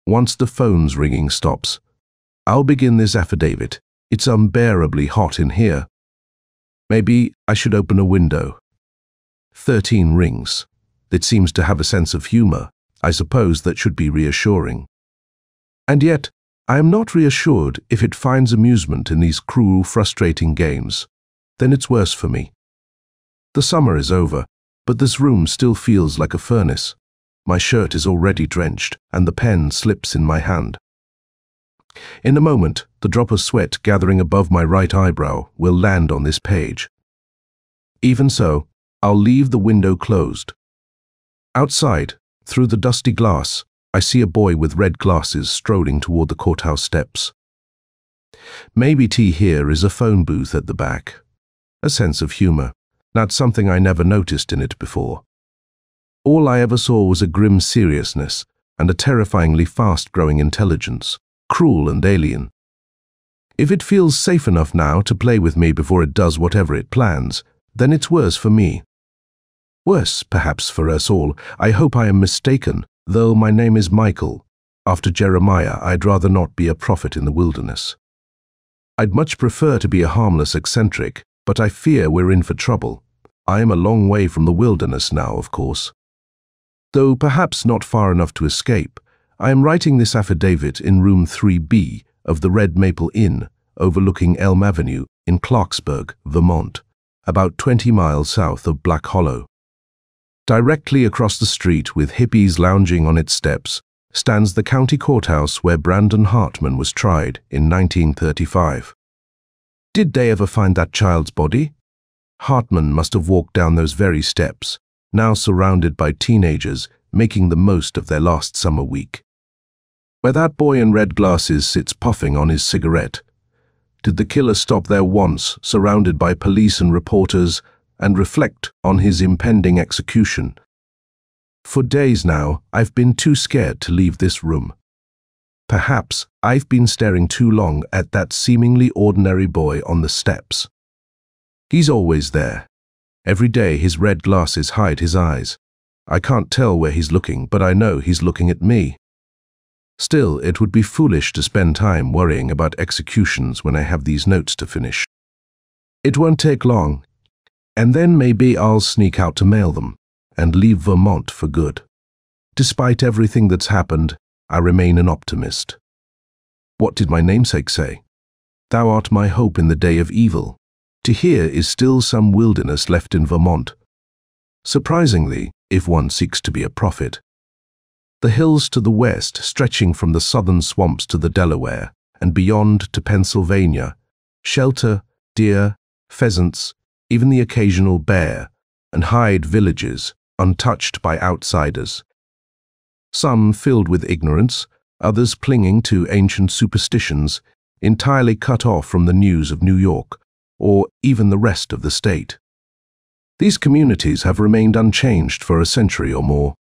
once the phone's ringing stops. I'll begin this affidavit. It's unbearably hot in here. Maybe I should open a window. 13 rings. It seems to have a sense of humor. I suppose that should be reassuring. And yet, I am not reassured if it finds amusement in these cruel, frustrating games. Then it's worse for me. The summer is over, but this room still feels like a furnace. My shirt is already drenched, and the pen slips in my hand. In a moment, the drop of sweat gathering above my right eyebrow will land on this page. Even so, I'll leave the window closed. Outside, through the dusty glass, I see a boy with red glasses strolling toward the courthouse steps. Maybe here is a phone booth at the back. A sense of humor. That's something I never noticed in it before. All I ever saw was a grim seriousness and a terrifyingly fast-growing intelligence, cruel and alien. If it feels safe enough now to play with me before it does whatever it plans, then it's worse for me. Worse, perhaps, for us all. I hope I am mistaken, though my name is Michael. After Jeremiah, I'd rather not be a prophet in the wilderness. I'd much prefer to be a harmless eccentric, but I fear we're in for trouble. I am a long way from the wilderness now, of course. Though perhaps not far enough to escape, I am writing this affidavit in room 3B of the Red Maple Inn, overlooking Elm Avenue in Clarksburg, Vermont, about 20 miles south of Black Hollow. Directly across the street, with hippies lounging on its steps, stands the county courthouse where Brandon Hartman was tried in 1935. Did they ever find that child's body? Hartman must have walked down those very steps, now surrounded by teenagers making the most of their last summer week. Where that boy in red glasses sits puffing on his cigarette. Did the killer stop there once, surrounded by police and reporters, and reflect on his impending execution? For days now, I've been too scared to leave this room. Perhaps I've been staring too long at that seemingly ordinary boy on the steps. He's always there. Every day his red glasses hide his eyes. I can't tell where he's looking, but I know he's looking at me. Still, it would be foolish to spend time worrying about executions when I have these notes to finish. It won't take long, and then maybe I'll sneak out to mail them and leave Vermont for good. Despite everything that's happened, I remain an optimist. What did my namesake say? Thou art my hope in the day of evil. To here is still some wilderness left in Vermont. Surprisingly, if one seeks to be a prophet. The hills to the west, stretching from the southern swamps to the Delaware, and beyond to Pennsylvania, shelter, deer, pheasants, even the occasional bear, and hide villages, untouched by outsiders. Some filled with ignorance, others clinging to ancient superstitions, entirely cut off from the news of New York, or even the rest of the state. These communities have remained unchanged for a century or more.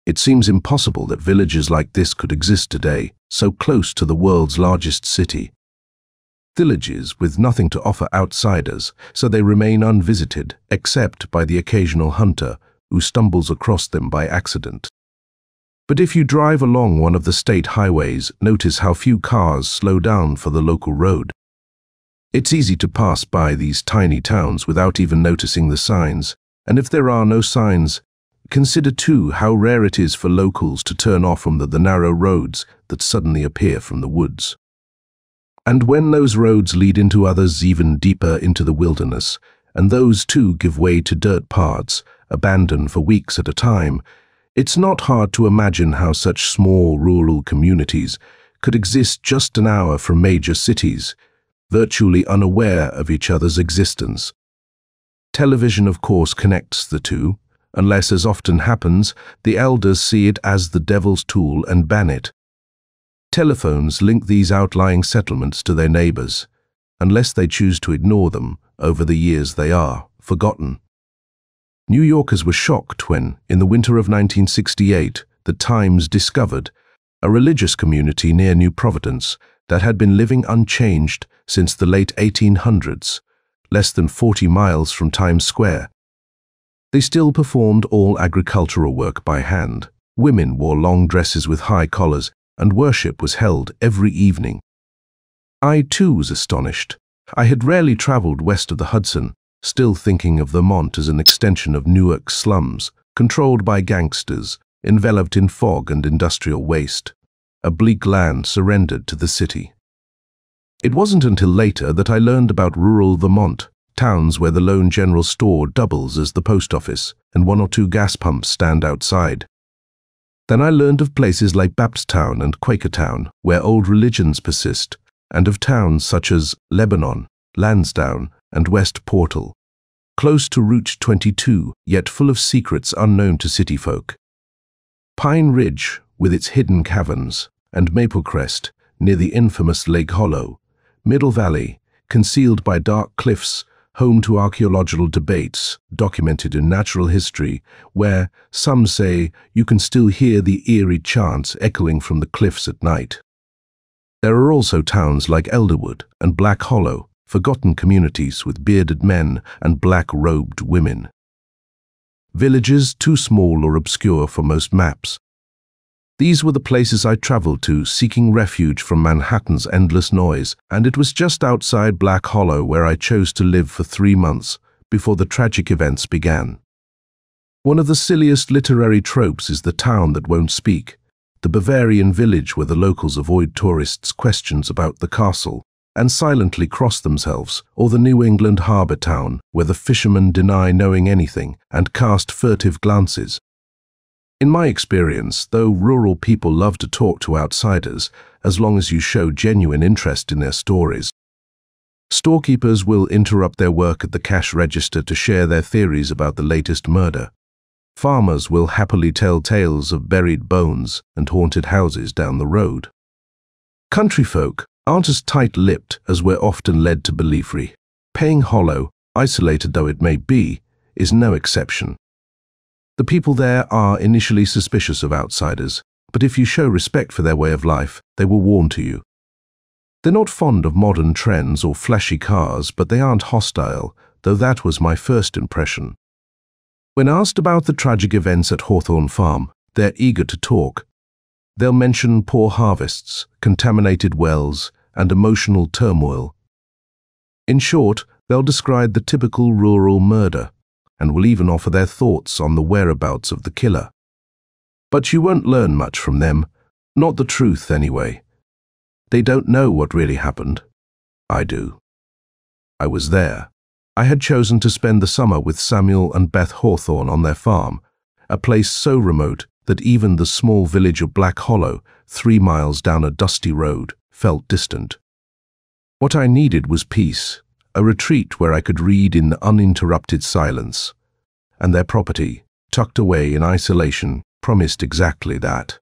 It seems impossible that villages like this could exist today, so close to the world's largest city. Villages with nothing to offer outsiders, so they remain unvisited, except by the occasional hunter who stumbles across them by accident. But if you drive along one of the state highways, notice how few cars slow down for the local road. It's easy to pass by these tiny towns without even noticing the signs, and if there are no signs, consider too how rare it is for locals to turn off from the narrow roads that suddenly appear from the woods. And when those roads lead into others even deeper into the wilderness, and those too give way to dirt paths, abandoned for weeks at a time, it's not hard to imagine how such small rural communities could exist just an hour from major cities, virtually unaware of each other's existence. Television, of course, connects the two, unless, as often happens, the elders see it as the devil's tool and ban it. Telephones link these outlying settlements to their neighbors, unless they choose to ignore them. Over the years they are forgotten. New Yorkers were shocked when, in the winter of 1968, the Times discovered a religious community near New Providence that had been living unchanged since the late 1800s, less than 40 miles from Times Square. They still performed all agricultural work by hand. Women wore long dresses with high collars, and worship was held every evening. I too was astonished. I had rarely travelled west of the Hudson, still thinking of Vermont as an extension of Newark's slums, controlled by gangsters, enveloped in fog and industrial waste, a bleak land surrendered to the city. It wasn't until later that I learned about rural Vermont, towns where the lone general store doubles as the post office and 1 or 2 gas pumps stand outside. Then I learned of places like Baptstown and Quakertown, where old religions persist, and of towns such as Lebanon, Lansdowne, and West Portal, close to Route 22, yet full of secrets unknown to city folk. Pine Ridge, with its hidden caverns, and Maple Crest, near the infamous Lake Hollow, Middle Valley, concealed by dark cliffs, home to archaeological debates documented in natural history, where, some say, you can still hear the eerie chants echoing from the cliffs at night. There are also towns like Elderwood and Black Hollow, forgotten communities with bearded men and black-robed women. Villages too small or obscure for most maps. These were the places I traveled to, seeking refuge from Manhattan's endless noise, and it was just outside Black Hollow where I chose to live for 3 months before the tragic events began. One of the silliest literary tropes is the town that won't speak, the Bavarian village where the locals avoid tourists' questions about the castle and silently cross themselves, or the New England harbor town where the fishermen deny knowing anything and cast furtive glances. In my experience, though rural people love to talk to outsiders, as long as you show genuine interest in their stories. Storekeepers will interrupt their work at the cash register to share their theories about the latest murder. Farmers will happily tell tales of buried bones and haunted houses down the road. Country folk aren't as tight-lipped as we're often led to believe. Paying Hollow, isolated though it may be, is no exception. The people there are initially suspicious of outsiders, but if you show respect for their way of life, they will warm to you. They're not fond of modern trends or flashy cars, but they aren't hostile, though that was my first impression. When asked about the tragic events at Hawthorne Farm, they're eager to talk. They'll mention poor harvests, contaminated wells, and emotional turmoil. In short, they'll describe the typical rural murder, and will even offer their thoughts on the whereabouts of the killer. But you won't learn much from them, not the truth anyway. They don't know what really happened. I do. I was there. I had chosen to spend the summer with Samuel and Beth Hawthorne on their farm, a place so remote that even the small village of Black Hollow, 3 miles down a dusty road, felt distant. What I needed was peace, a retreat where I could read in uninterrupted silence, and their property, tucked away in isolation, promised exactly that.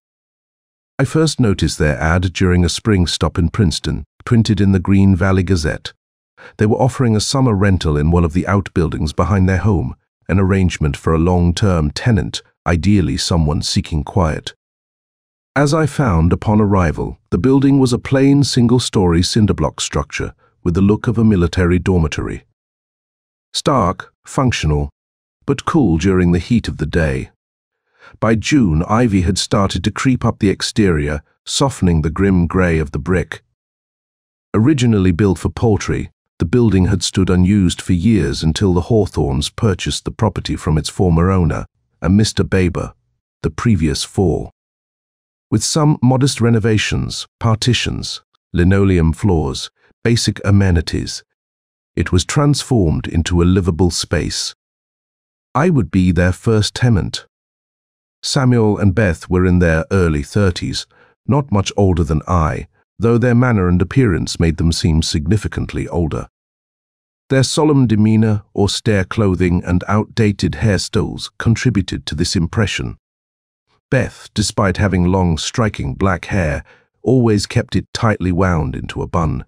I first noticed their ad during a spring stop in Princeton, printed in the Green Valley Gazette. They were offering a summer rental in one of the outbuildings behind their home, an arrangement for a long-term tenant, ideally someone seeking quiet. As I found upon arrival, the building was a plain single-story cinder-block structure with the look of a military dormitory. Stark, functional, but cool during the heat of the day. By June, ivy had started to creep up the exterior, softening the grim grey of the brick. Originally built for poultry, the building had stood unused for years until the Hawthorns purchased the property from its former owner, a Mr. Baber, the previous 4. With some modest renovations, partitions, linoleum floors, basic amenities, it was transformed into a livable space. I would be their first tenant. Samuel and Beth were in their early 30s, not much older than I, though their manner and appearance made them seem significantly older. Their solemn demeanor, austere clothing, and outdated hairstyles contributed to this impression. Beth, despite having long, striking black hair, always kept it tightly wound into a bun.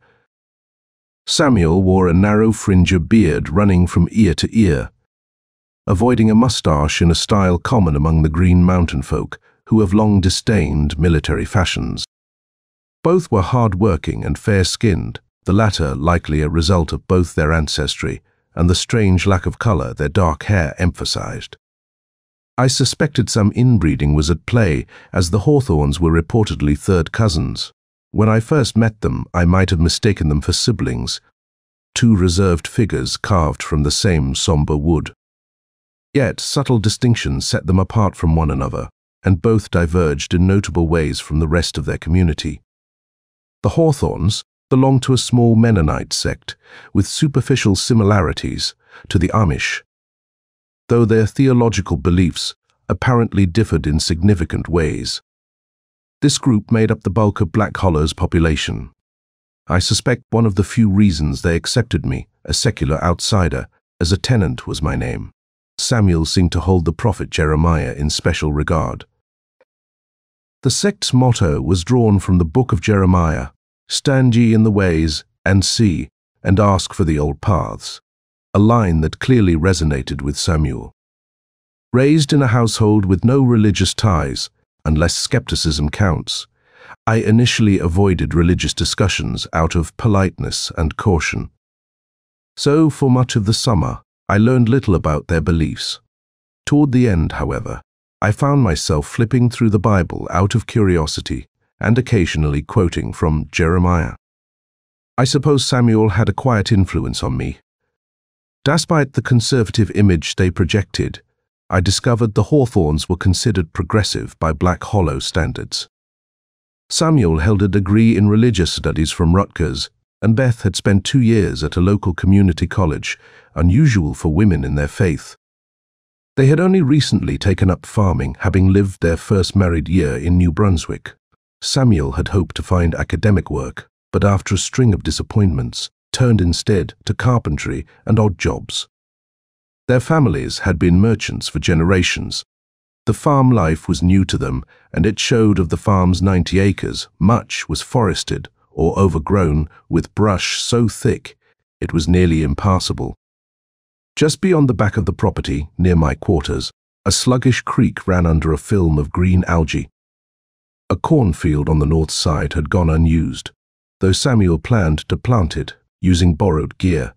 Samuel wore a narrow fringe of beard running from ear to ear, avoiding a mustache in a style common among the Green Mountain folk, who have long disdained military fashions. Both were hard-working and fair-skinned, the latter likely a result of both their ancestry and the strange lack of color their dark hair emphasized. I suspected some inbreeding was at play, as the Hawthorns were reportedly third cousins. When I first met them, I might have mistaken them for siblings, two reserved figures carved from the same somber wood. Yet subtle distinctions set them apart from one another, and both diverged in notable ways from the rest of their community. The Hawthorns belonged to a small Mennonite sect, with superficial similarities to the Amish, though their theological beliefs apparently differed in significant ways. This group made up the bulk of Black Hollow's population. I suspect one of the few reasons they accepted me, a secular outsider, as a tenant was my name. Samuel seemed to hold the prophet Jeremiah in special regard. The sect's motto was drawn from the book of Jeremiah: "Stand ye in the ways, and see, and ask for the old paths," a line that clearly resonated with Samuel. Raised in a household with no religious ties, unless skepticism counts, I initially avoided religious discussions out of politeness and caution. So, for much of the summer, I learned little about their beliefs. Toward the end, however, I found myself flipping through the Bible out of curiosity and occasionally quoting from Jeremiah. I suppose Samuel had a quiet influence on me. Despite the conservative image they projected, I discovered the Hawthorns were considered progressive by Black Hollow standards. Samuel held a degree in religious studies from Rutgers, and Beth had spent 2 years at a local community college, unusual for women in their faith. They had only recently taken up farming, having lived their first married year in New Brunswick. Samuel had hoped to find academic work, but after a string of disappointments, turned instead to carpentry and odd jobs. Their families had been merchants for generations. The farm life was new to them, and it showed of the farm's 90 acres, much was forested or overgrown with brush so thick it was nearly impassable. Just beyond the back of the property, near my quarters, a sluggish creek ran under a film of green algae. A cornfield on the north side had gone unused, though Samuel planned to plant it using borrowed gear.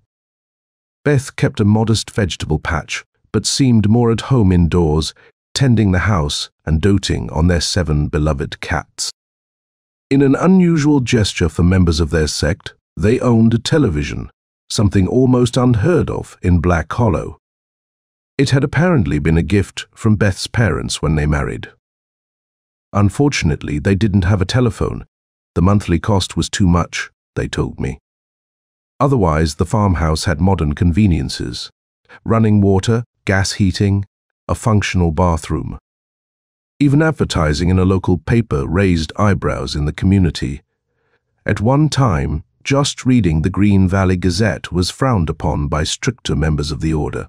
Beth kept a modest vegetable patch, but seemed more at home indoors, tending the house and doting on their 7 beloved cats. In an unusual gesture for members of their sect, they owned a television, something almost unheard of in Black Hollow. It had apparently been a gift from Beth's parents when they married. Unfortunately, they didn't have a telephone. The monthly cost was too much, they told me. Otherwise, the farmhouse had modern conveniences: running water, gas heating, a functional bathroom. Even advertising in a local paper raised eyebrows in the community. At one time, just reading the Green Valley Gazette was frowned upon by stricter members of the order.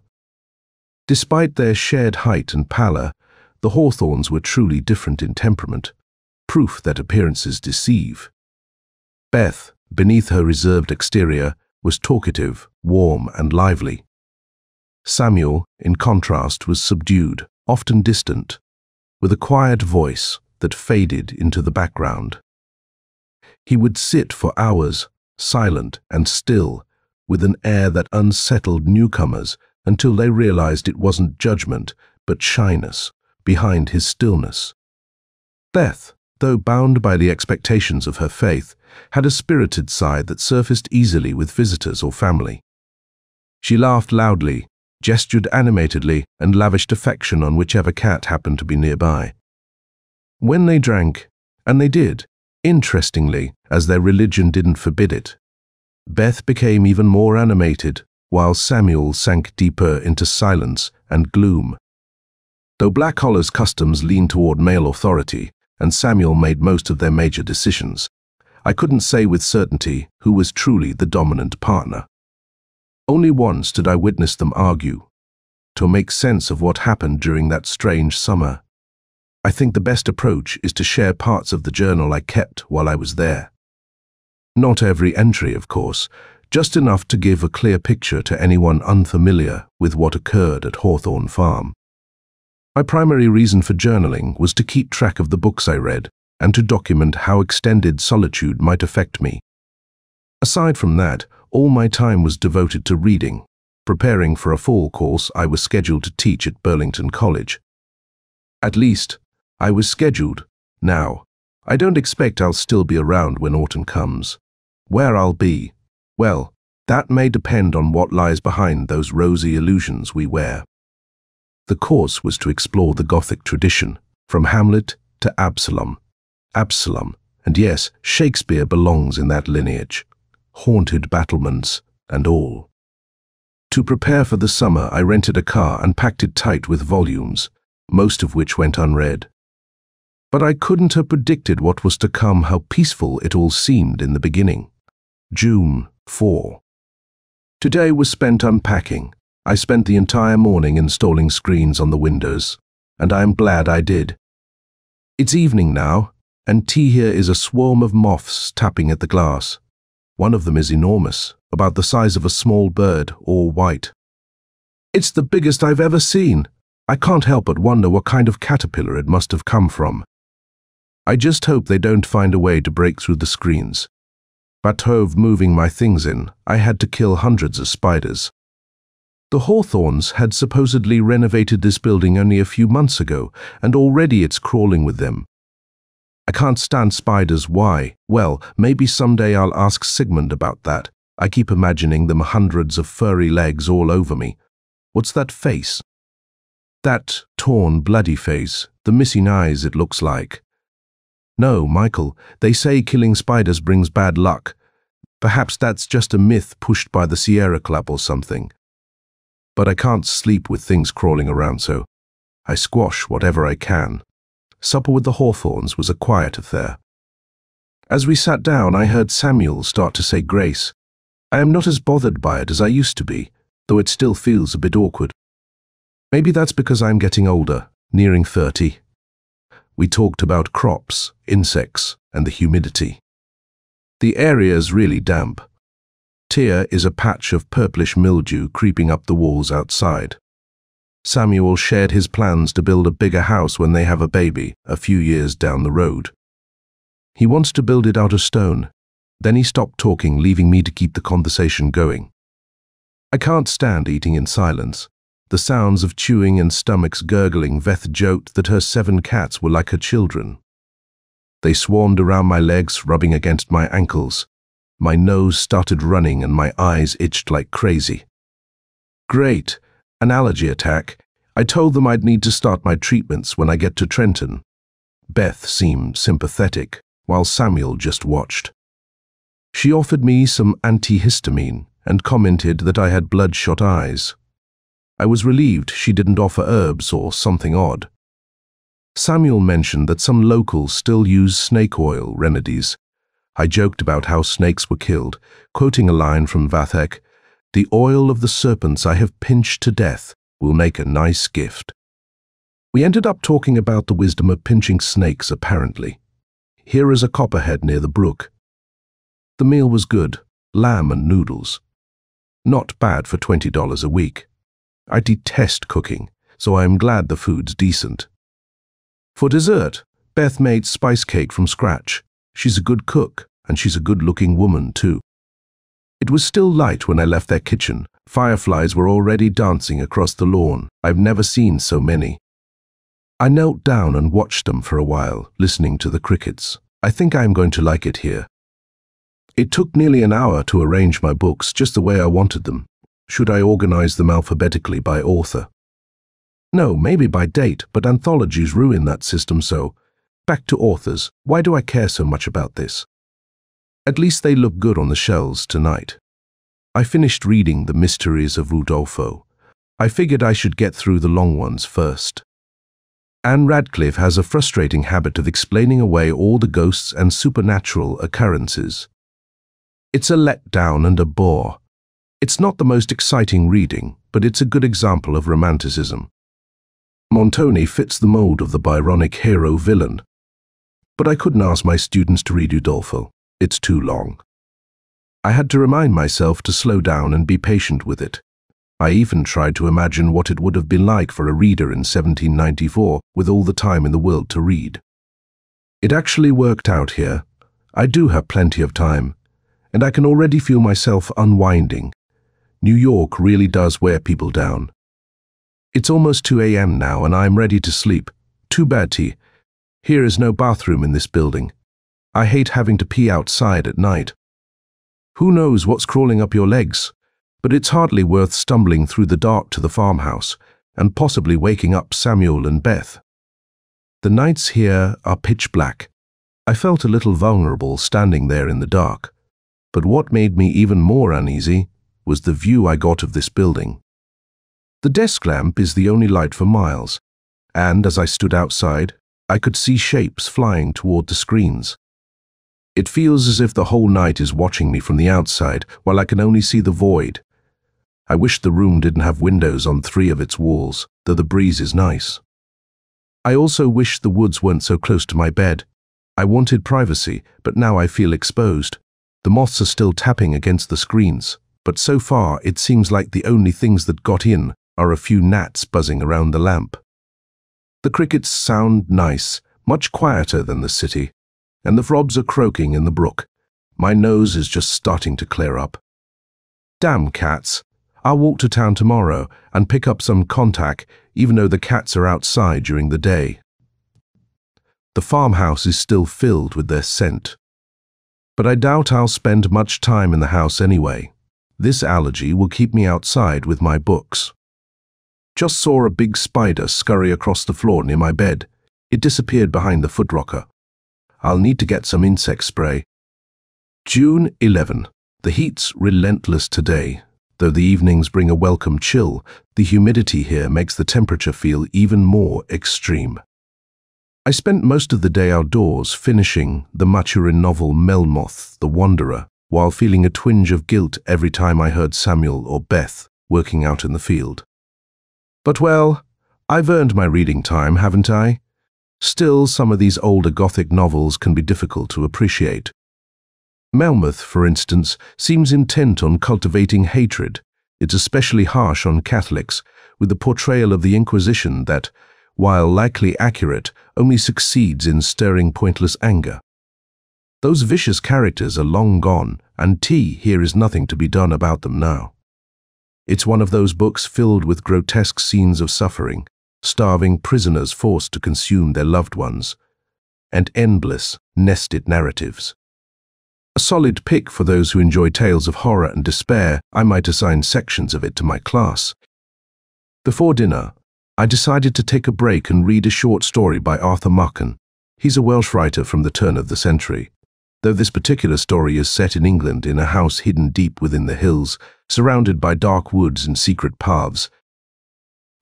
Despite their shared height and pallor, the Hawthorns were truly different in temperament, proof that appearances deceive. Beth, beneath her reserved exterior, was talkative, warm, and lively. Samuel, in contrast, was subdued, often distant, with a quiet voice that faded into the background. He would sit for hours, silent and still, with an air that unsettled newcomers until they realized it wasn't judgment, but shyness behind his stillness. Beth, though bound by the expectations of her faith, had a spirited side that surfaced easily with visitors or family. She laughed loudly, gestured animatedly, and lavished affection on whichever cat happened to be nearby. When they drank, and they did, interestingly, as their religion didn't forbid it, Beth became even more animated, while Samuel sank deeper into silence and gloom. Though Black Hollow's customs leaned toward male authority, and Samuel made most of their major decisions, I couldn't say with certainty who was truly the dominant partner. Only once did I witness them argue, to make sense of what happened during that strange summer. I think the best approach is to share parts of the journal I kept while I was there. Not every entry, of course, just enough to give a clear picture to anyone unfamiliar with what occurred at Hawthorn Farm. My primary reason for journaling was to keep track of the books I read and to document how extended solitude might affect me. Aside from that, all my time was devoted to reading, preparing for a fall course I was scheduled to teach at Burlington College. At least, I was scheduled. Now, I don't expect I'll still be around when autumn comes. Where I'll be, well, that may depend on what lies behind those rosy illusions we wear. The course was to explore the Gothic tradition, from Hamlet to Absalom. Absalom, and yes, Shakespeare belongs in that lineage. Haunted battlements and all. To prepare for the summer, I rented a car and packed it tight with volumes, most of which went unread. But I couldn't have predicted what was to come, how peaceful it all seemed in the beginning. June 4. Today was spent unpacking. I spent the entire morning installing screens on the windows, and I am glad I did. It's evening now, and tea here is a swarm of moths tapping at the glass. One of them is enormous, about the size of a small bird, all white. It's the biggest I've ever seen. I can't help but wonder what kind of caterpillar it must have come from. I just hope they don't find a way to break through the screens. Batove moving my things in, I had to kill hundreds of spiders. The Hawthorns had supposedly renovated this building only a few months ago, and already it's crawling with them. I can't stand spiders. Why? Well, maybe someday I'll ask Sigmund about that. I keep imagining them hundreds of furry legs all over me. What's that face? That torn, bloody face, the missing eyes it looks like. No, Michael, they say killing spiders brings bad luck. Perhaps that's just a myth pushed by the Sierra Club or something. But I can't sleep with things crawling around, so I squash whatever I can. Supper with the Hawthorns was a quiet affair. As we sat down, I heard Samuel start to say grace. I am not as bothered by it as I used to be, though it still feels a bit awkward. Maybe that's because I'm getting older, nearing 30. We talked about crops, insects, and the humidity. The area is really damp. Here is a patch of purplish mildew creeping up the walls outside. Samuel shared his plans to build a bigger house when they have a baby, a few years down the road. He wants to build it out of stone. Then he stopped talking, leaving me to keep the conversation going. I can't stand eating in silence. The sounds of chewing and stomachs gurgling. Veth joked that her 7 cats were like her children. They swarmed around my legs, rubbing against my ankles. My nose started running and my eyes itched like crazy. Great. An allergy attack. I told them I'd need to start my treatments when I get to Trenton. Beth seemed sympathetic, while Samuel just watched. She offered me some antihistamine and commented that I had bloodshot eyes. I was relieved she didn't offer herbs or something odd. Samuel mentioned that some locals still use snake oil remedies. I joked about how snakes were killed, quoting a line from Vathek, "The oil of the serpents I have pinched to death will make a nice gift." We ended up talking about the wisdom of pinching snakes, apparently. Here is a copperhead near the brook. The meal was good, lamb and noodles. Not bad for $20 a week. I detest cooking, so I am glad the food's decent. For dessert, Beth made spice cake from scratch. She's a good cook, and she's a good-looking woman, too. It was still light when I left their kitchen. Fireflies were already dancing across the lawn. I've never seen so many. I knelt down and watched them for a while, listening to the crickets. I think I'm going to like it here. It took nearly an hour to arrange my books just the way I wanted them. Should I organize them alphabetically by author? No, maybe by date, but anthologies ruin that system, so back to authors. Why do I care so much about this? At least they look good on the shelves tonight. I finished reading The Mysteries of Udolpho. I figured I should get through the long ones first. Anne Radcliffe has a frustrating habit of explaining away all the ghosts and supernatural occurrences. It's a letdown and a bore. It's not the most exciting reading, but it's a good example of romanticism. Montoni fits the mold of the Byronic hero-villain. But I couldn't ask my students to read Udolpho. It's too long. I had to remind myself to slow down and be patient with it. I even tried to imagine what it would have been like for a reader in 1794 with all the time in the world to read. It actually worked out here. I do have plenty of time, and I can already feel myself unwinding. New York really does wear people down. It's almost 2 a.m. now and I'm ready to sleep. Too bad, T. Here is no bathroom in this building. I hate having to pee outside at night. Who knows what's crawling up your legs, but it's hardly worth stumbling through the dark to the farmhouse and possibly waking up Samuel and Beth. The nights here are pitch black. I felt a little vulnerable standing there in the dark, but what made me even more uneasy was the view I got of this building. The desk lamp is the only light for miles, and as I stood outside, I could see shapes flying toward the screens. It feels as if the whole night is watching me from the outside, while I can only see the void. I wish the room didn't have windows on 3 of its walls, though the breeze is nice. I also wish the woods weren't so close to my bed. I wanted privacy, but now I feel exposed. The moths are still tapping against the screens, but so far it seems like the only things that got in are a few gnats buzzing around the lamp. The crickets sound nice, much quieter than the city, and the frogs are croaking in the brook. My nose is just starting to clear up. Damn cats. I'll walk to town tomorrow and pick up some contact, even though the cats are outside during the day. The farmhouse is still filled with their scent. But I doubt I'll spend much time in the house anyway. This allergy will keep me outside with my books. Just saw a big spider scurry across the floor near my bed. It disappeared behind the footrocker. I'll need to get some insect spray. June 11. The heat's relentless today. Though the evenings bring a welcome chill, the humidity here makes the temperature feel even more extreme. I spent most of the day outdoors finishing the Maturin novel Melmoth the Wanderer, while feeling a twinge of guilt every time I heard Samuel or Beth working out in the field. But well, I've earned my reading time, haven't I? Still, some of these older Gothic novels can be difficult to appreciate. Melmoth, for instance, seems intent on cultivating hatred. It's especially harsh on Catholics, with the portrayal of the Inquisition that, while likely accurate, only succeeds in stirring pointless anger. Those vicious characters are long gone, and here is nothing to be done about them now. It's one of those books filled with grotesque scenes of suffering, starving prisoners forced to consume their loved ones, and endless, nested narratives. A solid pick for those who enjoy tales of horror and despair. I might assign sections of it to my class. Before dinner, I decided to take a break and read a short story by Arthur Machen. He's a Welsh writer from the turn of the century. Though this particular story is set in England in a house hidden deep within the hills, surrounded by dark woods and secret paths.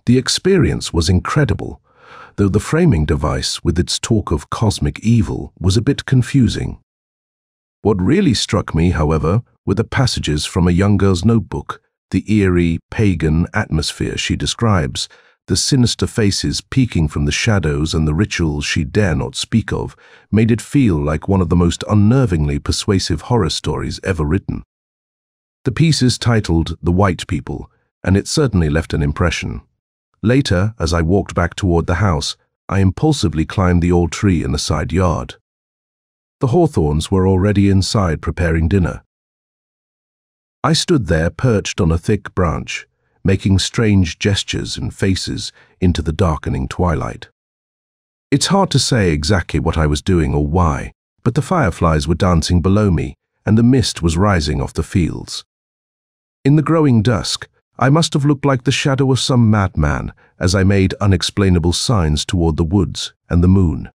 The experience was incredible, though the framing device with its talk of cosmic evil was a bit confusing. What really struck me, however, were the passages from a young girl's notebook, the eerie, pagan atmosphere she describes, the sinister faces peeking from the shadows and the rituals she dare not speak of, made it feel like one of the most unnervingly persuasive horror stories ever written. The piece is titled The White People, and it certainly left an impression. Later, as I walked back toward the house, I impulsively climbed the old tree in the side yard. The hawthorns were already inside preparing dinner. I stood there perched on a thick branch, making strange gestures and faces into the darkening twilight. It's hard to say exactly what I was doing or why, but the fireflies were dancing below me, and the mist was rising off the fields. In the growing dusk, I must have looked like the shadow of some madman as I made unexplainable signs toward the woods and the moon.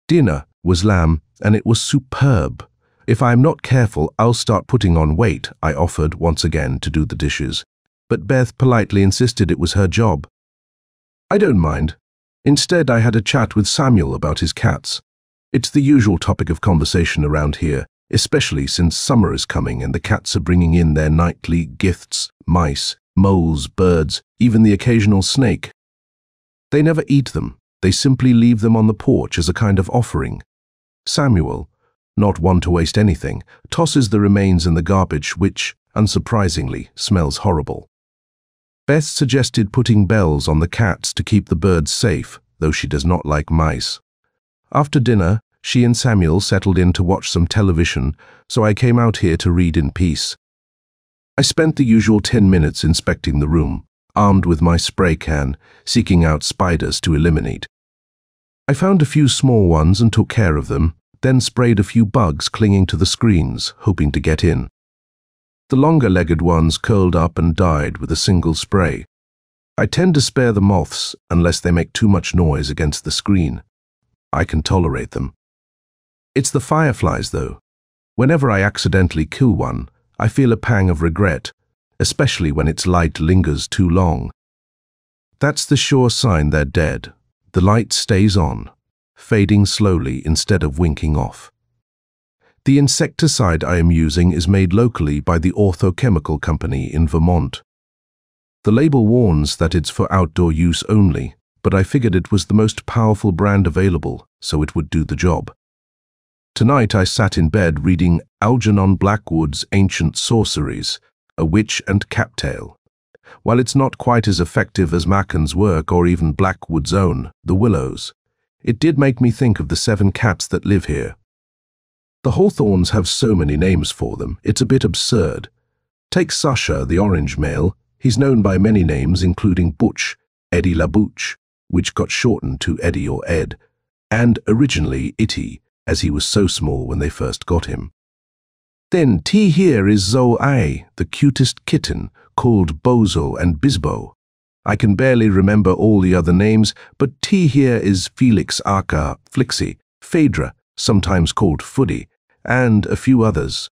Dinner was lamb, and it was superb. If I am not careful, I'll start putting on weight, I offered once again to do the dishes, but Beth politely insisted it was her job. I don't mind. Instead, I had a chat with Samuel about his cats. It's the usual topic of conversation around here, especially since summer is coming and the cats are bringing in their nightly gifts, mice, moles, birds, even the occasional snake. They never eat them. They simply leave them on the porch as a kind of offering. Samuel, not one to waste anything, tosses the remains in the garbage, which, unsurprisingly, smells horrible. Beth suggested putting bells on the cats to keep the birds safe, though she does not like mice. After dinner, she and Samuel settled in to watch some television, so I came out here to read in peace. I spent the usual 10 minutes inspecting the room, armed with my spray can, seeking out spiders to eliminate. I found a few small ones and took care of them, then sprayed a few bugs clinging to the screens, hoping to get in. The longer-legged ones curled up and died with a single spray. I tend to spare the moths unless they make too much noise against the screen. I can tolerate them. It's the fireflies, though. Whenever I accidentally kill one, I feel a pang of regret, especially when its light lingers too long. That's the sure sign they're dead. The light stays on, fading slowly instead of winking off. The insecticide I am using is made locally by the Orthochemical Company in Vermont. The label warns that it's for outdoor use only, but I figured it was the most powerful brand available, so it would do the job. Tonight I sat in bed reading Algernon Blackwood's Ancient Sorceries, A Witch and Cat Tale. While it's not quite as effective as Macon's work or even Blackwood's own, The Willows, it did make me think of the 7 cats that live here. The Hawthorns have so many names for them, it's a bit absurd. Take Sasha, the orange male. He's known by many names, including Butch, Eddie LaBouche, which got shortened to Eddie or Ed, and originally Itty, as he was so small when they first got him. Then T here is Zoe, the cutest kitten, called Bozo and Bisbo. I can barely remember all the other names, but T here is Felix aka Flixie, Phaedra, sometimes called Fuddy, and a few others.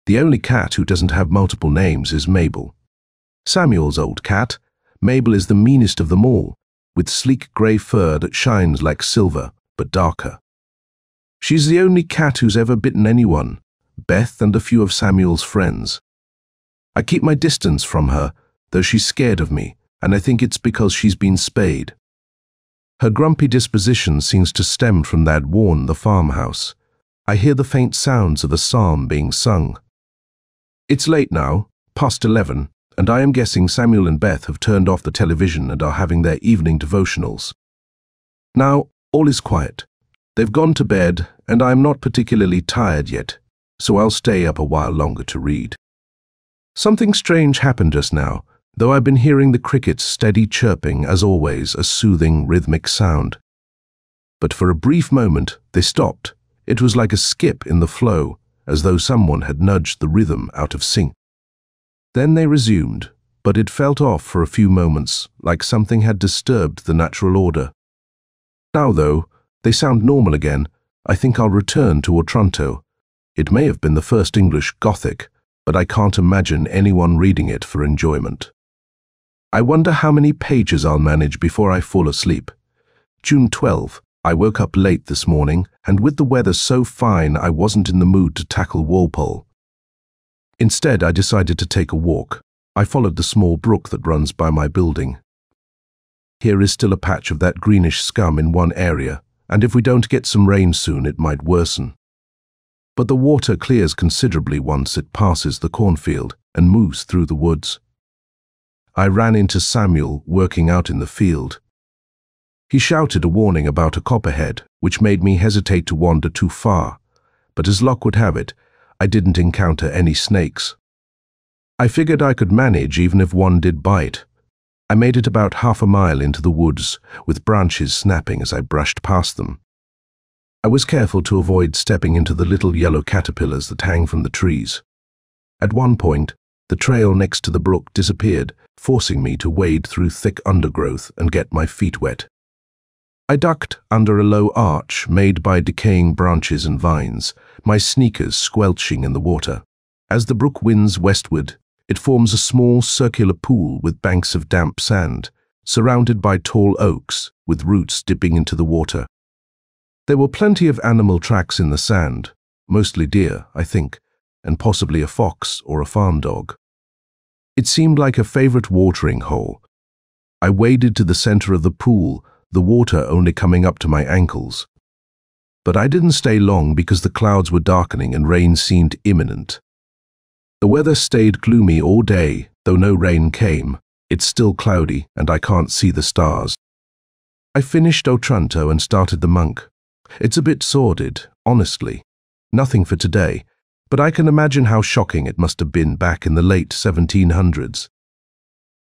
The only cat who doesn't have multiple names is Mabel. Samuel's old cat. Mabel is the meanest of them all, with sleek grey fur that shines like silver, but darker. She's the only cat who's ever bitten anyone, Beth and a few of Samuel's friends. I keep my distance from her, though she's scared of me, and I think it's because she's been spayed. Her grumpy disposition seems to stem from that Warren the farmhouse. I hear the faint sounds of a psalm being sung. It's late now, past 11, and I am guessing Samuel and Beth have turned off the television and are having their evening devotionals. Now, all is quiet. They've gone to bed, and I am not particularly tired yet, so I'll stay up a while longer to read. Something strange happened just now, though I've been hearing the crickets' steady chirping, as always, a soothing, rhythmic sound. But for a brief moment, they stopped. It was like a skip in the flow, as though someone had nudged the rhythm out of sync. Then they resumed, but it felt off for a few moments, like something had disturbed the natural order. Now, though, they sound normal again. I think I'll return to Otranto. It may have been the first English Gothic, but I can't imagine anyone reading it for enjoyment. I wonder how many pages I'll manage before I fall asleep. June 12. I woke up late this morning, and with the weather so fine I wasn't in the mood to tackle Walpole. Instead, I decided to take a walk. I followed the small brook that runs by my building. Here is still a patch of that greenish scum in one area, and if we don't get some rain soon, it might worsen. But the water clears considerably once it passes the cornfield and moves through the woods. I ran into Samuel working out in the field. He shouted a warning about a copperhead, which made me hesitate to wander too far, but as luck would have it, I didn't encounter any snakes. I figured I could manage even if one did bite. I made it about half a mile into the woods, with branches snapping as I brushed past them. I was careful to avoid stepping into the little yellow caterpillars that hang from the trees. At one point, the trail next to the brook disappeared, forcing me to wade through thick undergrowth and get my feet wet. I ducked under a low arch made by decaying branches and vines, my sneakers squelching in the water. As the brook winds westward, it forms a small circular pool with banks of damp sand, surrounded by tall oaks with roots dipping into the water. There were plenty of animal tracks in the sand, mostly deer, I think, and possibly a fox or a farm dog. It seemed like a favorite watering hole. I waded to the center of the pool, the water only coming up to my ankles. But I didn't stay long because the clouds were darkening and rain seemed imminent. The weather stayed gloomy all day, though no rain came. It's still cloudy and I can't see the stars. I finished Otranto and started the Monk. It's a bit sordid, honestly. Nothing for today, but I can imagine how shocking it must have been back in the late 1700s.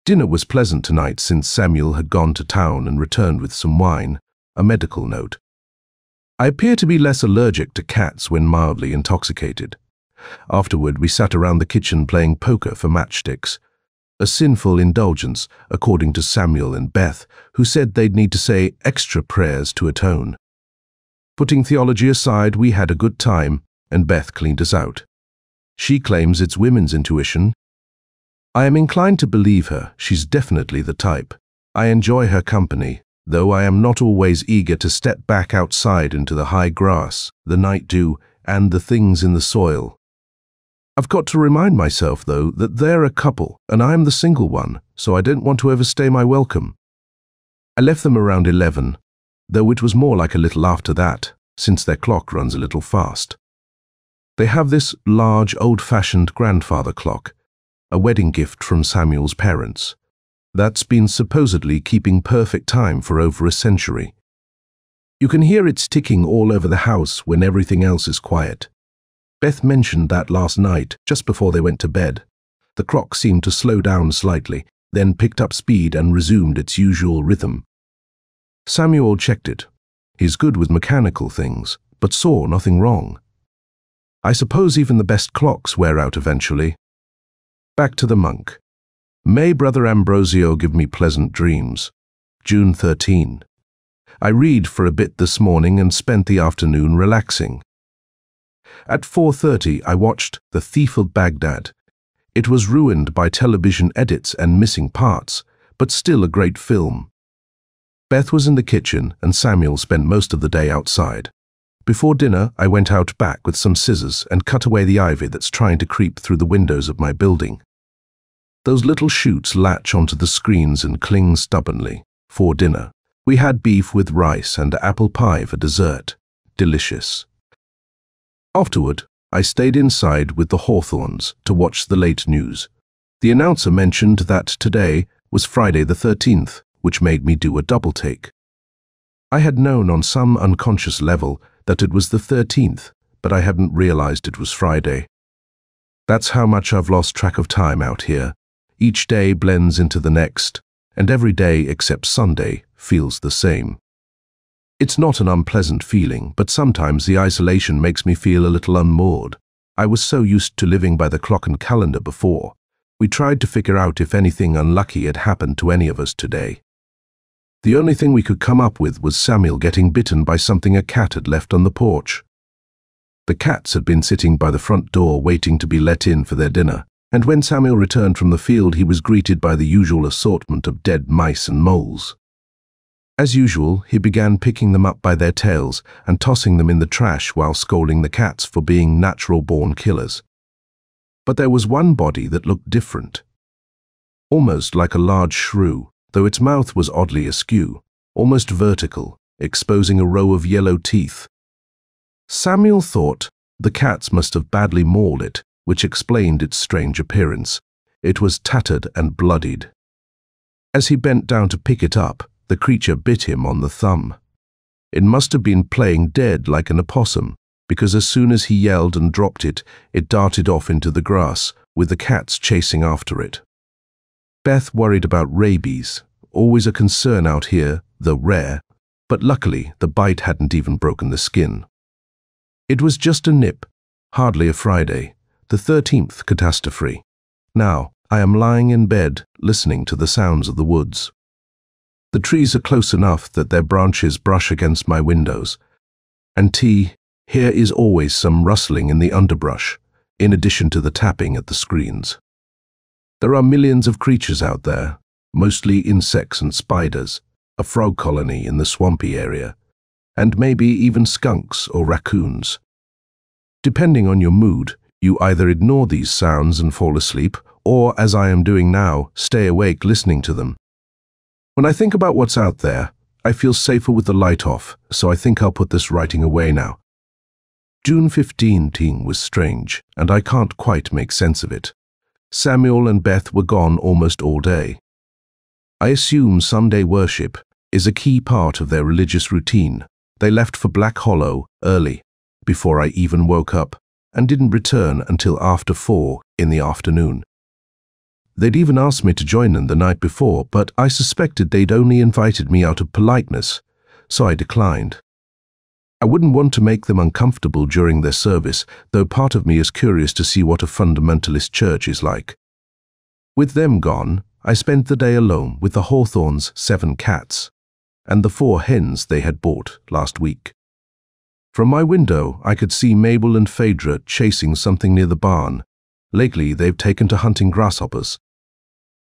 Dinner was pleasant tonight since Samuel had gone to town and returned with some wine, a medical note. I appear to be less allergic to cats when mildly intoxicated. Afterward, we sat around the kitchen playing poker for matchsticks. A sinful indulgence, according to Samuel and Beth, who said they'd need to say extra prayers to atone. Putting theology aside, we had a good time, and Beth cleaned us out. She claims it's women's intuition. I am inclined to believe her. She's definitely the type. I enjoy her company, though I am not always eager to step back outside into the high grass, the night dew, and the things in the soil. I've got to remind myself, though, that they're a couple, and I'm the single one, so I don't want to overstay my welcome. I left them around 11, though it was more like a little after that, since their clock runs a little fast. They have this large, old-fashioned grandfather clock, a wedding gift from Samuel's parents, that's been supposedly keeping perfect time for over a century. You can hear its ticking all over the house when everything else is quiet. Beth mentioned that last night, just before they went to bed. The clock seemed to slow down slightly, then picked up speed and resumed its usual rhythm. Samuel checked it. He's good with mechanical things, but saw nothing wrong. I suppose even the best clocks wear out eventually. Back to the monk. May Brother Ambrosio give me pleasant dreams. June 13. I read for a bit this morning and spent the afternoon relaxing. At 4:30, I watched The Thief of Baghdad. It was ruined by television edits and missing parts, but still a great film. Beth was in the kitchen and Samuel spent most of the day outside. Before dinner, I went out back with some scissors and cut away the ivy that's trying to creep through the windows of my building. Those little shoots latch onto the screens and cling stubbornly. For dinner, we had beef with rice and apple pie for dessert. Delicious. Afterward, I stayed inside with the Hawthorns to watch the late news. The announcer mentioned that today was Friday the 13th, which made me do a double take. I had known on some unconscious level that it was the 13th, but I hadn't realized it was Friday. That's how much I've lost track of time out here. Each day blends into the next, and every day except Sunday feels the same. It's not an unpleasant feeling, but sometimes the isolation makes me feel a little unmoored. I was so used to living by the clock and calendar before. We tried to figure out if anything unlucky had happened to any of us today. The only thing we could come up with was Samuel getting bitten by something a cat had left on the porch. The cats had been sitting by the front door waiting to be let in for their dinner, and when Samuel returned from the field he was greeted by the usual assortment of dead mice and moles. As usual, he began picking them up by their tails and tossing them in the trash while scolding the cats for being natural-born killers. But there was one body that looked different. Almost like a large shrew, though its mouth was oddly askew, almost vertical, exposing a row of yellow teeth. Samuel thought the cats must have badly mauled it, which explained its strange appearance. It was tattered and bloodied. As he bent down to pick it up, the creature bit him on the thumb. It must have been playing dead like an opossum, because as soon as he yelled and dropped it, it darted off into the grass, with the cats chasing after it. Beth worried about rabies, always a concern out here, though rare, but luckily the bite hadn't even broken the skin. It was just a nip, hardly a Friday, the 13th catastrophe. Now, I am lying in bed, listening to the sounds of the woods. The trees are close enough that their branches brush against my windows. And here is always some rustling in the underbrush, in addition to the tapping at the screens. There are millions of creatures out there, mostly insects and spiders, a frog colony in the swampy area, and maybe even skunks or raccoons. Depending on your mood, you either ignore these sounds and fall asleep, or, as I am doing now, stay awake listening to them. When I think about what's out there, I feel safer with the light off, so I think I'll put this writing away now. June 15 was strange, and I can't quite make sense of it. Samuel and Beth were gone almost all day. I assume Sunday worship is a key part of their religious routine. They left for Black Hollow early, before I even woke up, and didn't return until after 4 in the afternoon. They'd even asked me to join them the night before, but I suspected they'd only invited me out of politeness, so I declined. I wouldn't want to make them uncomfortable during their service, though part of me is curious to see what a fundamentalist church is like. With them gone, I spent the day alone with the Hawthorns' 7 cats and the 4 hens they had bought last week. From my window, I could see Mabel and Phaedra chasing something near the barn. Lately, they've taken to hunting grasshoppers.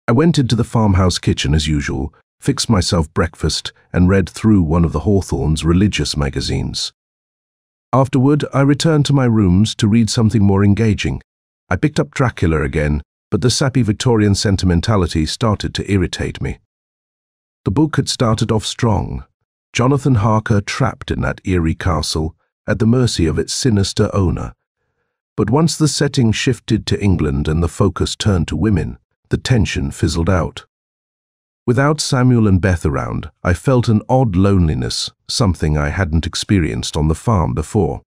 I went into the farmhouse kitchen as usual, fixed myself breakfast, and read through one of the Hawthorns' religious magazines. Afterward, I returned to my rooms to read something more engaging. I picked up Dracula again, but the sappy Victorian sentimentality started to irritate me. The book had started off strong. Jonathan Harker trapped in that eerie castle, at the mercy of its sinister owner. But once the setting shifted to England and the focus turned to women, the tension fizzled out. Without Samuel and Beth around, I felt an odd loneliness, something I hadn't experienced on the farm before.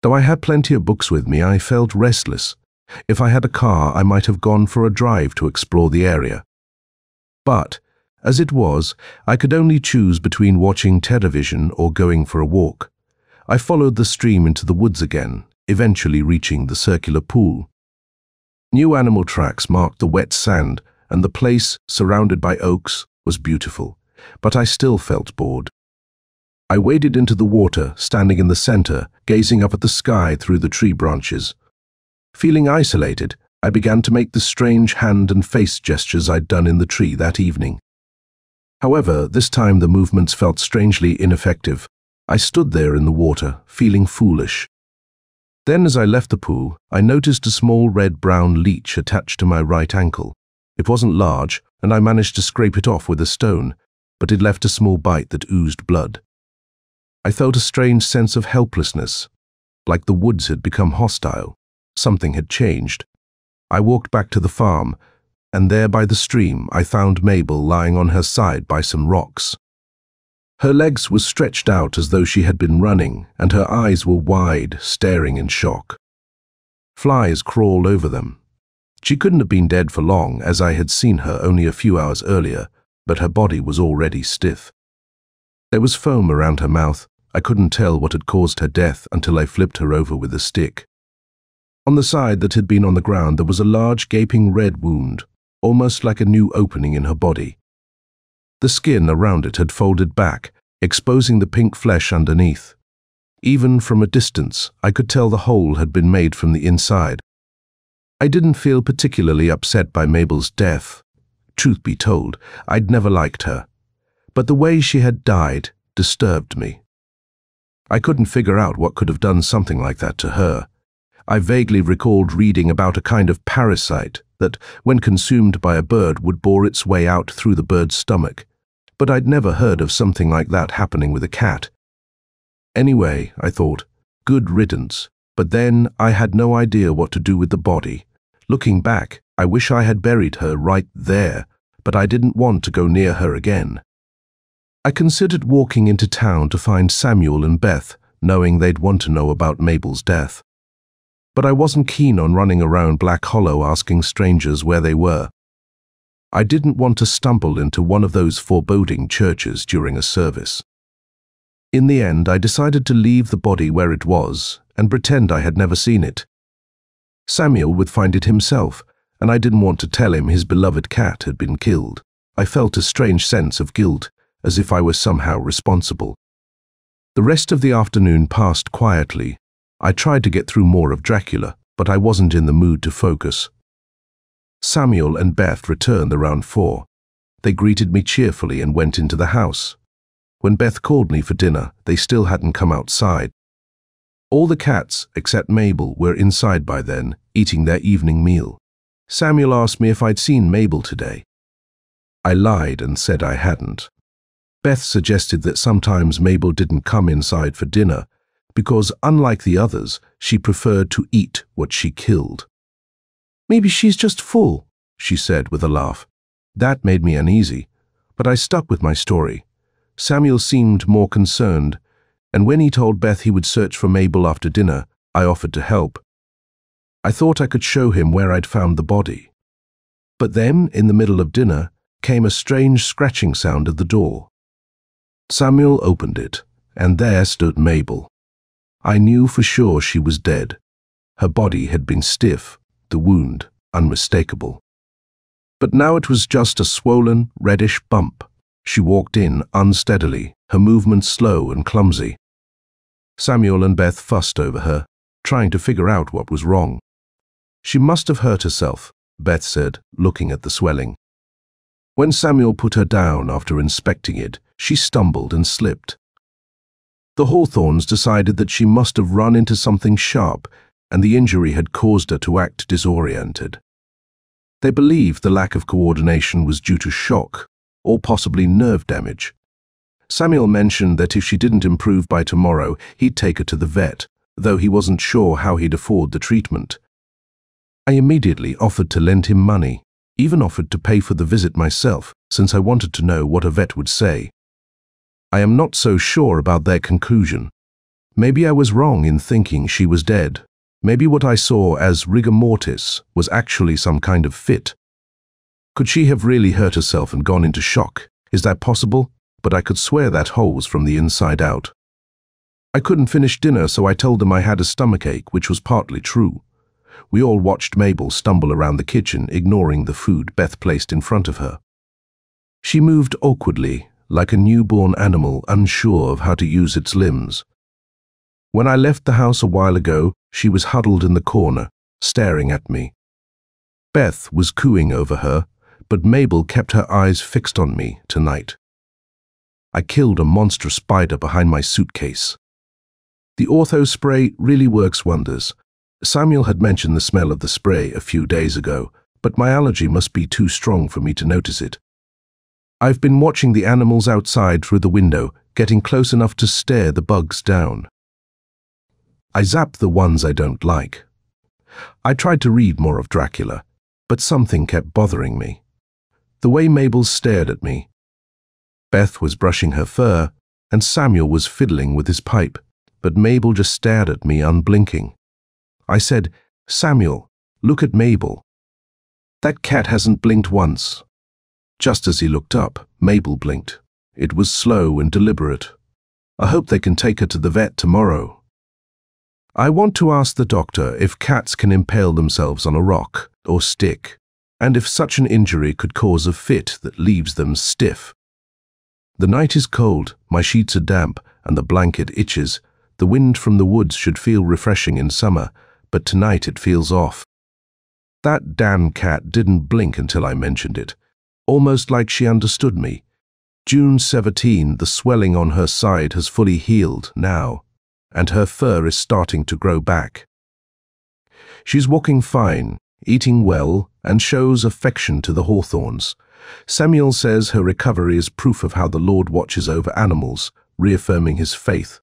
Though I had plenty of books with me, I felt restless. If I had a car, I might have gone for a drive to explore the area. But, as it was, I could only choose between watching television or going for a walk. I followed the stream into the woods again, eventually reaching the circular pool. New animal tracks marked the wet sand, and the place, surrounded by oaks, was beautiful, but I still felt bored. I waded into the water, standing in the center, gazing up at the sky through the tree branches. Feeling isolated, I began to make the strange hand and face gestures I'd done in the tree that evening. However, this time the movements felt strangely ineffective. I stood there in the water, feeling foolish. Then as I left the pool, I noticed a small red-brown leech attached to my right ankle. It wasn't large, and I managed to scrape it off with a stone, but it left a small bite that oozed blood. I felt a strange sense of helplessness, like the woods had become hostile. Something had changed. I walked back to the farm, and there by the stream I found Mabel lying on her side by some rocks. Her legs were stretched out as though she had been running, and her eyes were wide, staring in shock. Flies crawled over them. She couldn't have been dead for long, as I had seen her only a few hours earlier, but her body was already stiff. There was foam around her mouth. I couldn't tell what had caused her death until I flipped her over with a stick. On the side that had been on the ground there was a large gaping red wound, almost like a new opening in her body. The skin around it had folded back, exposing the pink flesh underneath. Even from a distance, I could tell the hole had been made from the inside. I didn't feel particularly upset by Mabel's death. Truth be told, I'd never liked her. But the way she had died disturbed me. I couldn't figure out what could have done something like that to her. I vaguely recalled reading about a kind of parasite that, when consumed by a bird, would bore its way out through the bird's stomach, but I'd never heard of something like that happening with a cat. Anyway, I thought, good riddance, but then I had no idea what to do with the body. Looking back, I wish I had buried her right there, but I didn't want to go near her again. I considered walking into town to find Samuel and Beth, knowing they'd want to know about Mabel's death. But I wasn't keen on running around Black Hollow asking strangers where they were. I didn't want to stumble into one of those foreboding churches during a service. In the end, I decided to leave the body where it was and pretend I had never seen it. Samuel would find it himself, and I didn't want to tell him his beloved cat had been killed. I felt a strange sense of guilt, as if I was somehow responsible. The rest of the afternoon passed quietly. I tried to get through more of Dracula, but I wasn't in the mood to focus. Samuel and Beth returned around 4. They greeted me cheerfully and went into the house. When Beth called me for dinner, they still hadn't come outside. All the cats, except Mabel, were inside by then, eating their evening meal. Samuel asked me if I'd seen Mabel today. I lied and said I hadn't. Beth suggested that sometimes Mabel didn't come inside for dinner, because, unlike the others, she preferred to eat what she killed. "Maybe she's just full," she said with a laugh. That made me uneasy, but I stuck with my story. Samuel seemed more concerned, and when he told Beth he would search for Mabel after dinner, I offered to help. I thought I could show him where I'd found the body. But then, in the middle of dinner, came a strange scratching sound at the door. Samuel opened it, and there stood Mabel. I knew for sure she was dead. Her body had been stiff, the wound unmistakable. But now it was just a swollen, reddish bump. She walked in unsteadily, her movements slow and clumsy. Samuel and Beth fussed over her, trying to figure out what was wrong. She must have hurt herself, Beth said, looking at the swelling. When Samuel put her down after inspecting it, she stumbled and slipped. The Hawthorns decided that she must have run into something sharp, and the injury had caused her to act disoriented. They believed the lack of coordination was due to shock, or possibly nerve damage. Samuel mentioned that if she didn't improve by tomorrow, he'd take her to the vet, though he wasn't sure how he'd afford the treatment. I immediately offered to lend him money, even offered to pay for the visit myself, since I wanted to know what a vet would say. I am not so sure about their conclusion. Maybe I was wrong in thinking she was dead. Maybe what I saw as rigor mortis was actually some kind of fit. Could she have really hurt herself and gone into shock? Is that possible? But I could swear that hole was from the inside out. I couldn't finish dinner, so I told them I had a stomachache, which was partly true. We all watched Mabel stumble around the kitchen, ignoring the food Beth placed in front of her. She moved awkwardly, like a newborn animal unsure of how to use its limbs. When I left the house a while ago, she was huddled in the corner, staring at me. Beth was cooing over her, but Mabel kept her eyes fixed on me tonight. I killed a monstrous spider behind my suitcase. The ortho spray really works wonders. Samuel had mentioned the smell of the spray a few days ago, but my allergy must be too strong for me to notice it. I've been watching the animals outside through the window, getting close enough to stare the bugs down. I zap the ones I don't like. I tried to read more of Dracula, but something kept bothering me. The way Mabel stared at me. Beth was brushing her fur, and Samuel was fiddling with his pipe, but Mabel just stared at me unblinking. I said, "Samuel, look at Mabel. That cat hasn't blinked once." Just as he looked up, Mabel blinked. It was slow and deliberate. I hope they can take her to the vet tomorrow. I want to ask the doctor if cats can impale themselves on a rock or stick, and if such an injury could cause a fit that leaves them stiff. The night is cold, my sheets are damp, and the blanket itches. The wind from the woods should feel refreshing in summer, but tonight it feels off. That damn cat didn't blink until I mentioned it, almost like she understood me. June 17, the swelling on her side has fully healed now, and her fur is starting to grow back. She's walking fine, eating well, and shows affection to the Hawthorns. Samuel says her recovery is proof of how the Lord watches over animals, reaffirming his faith.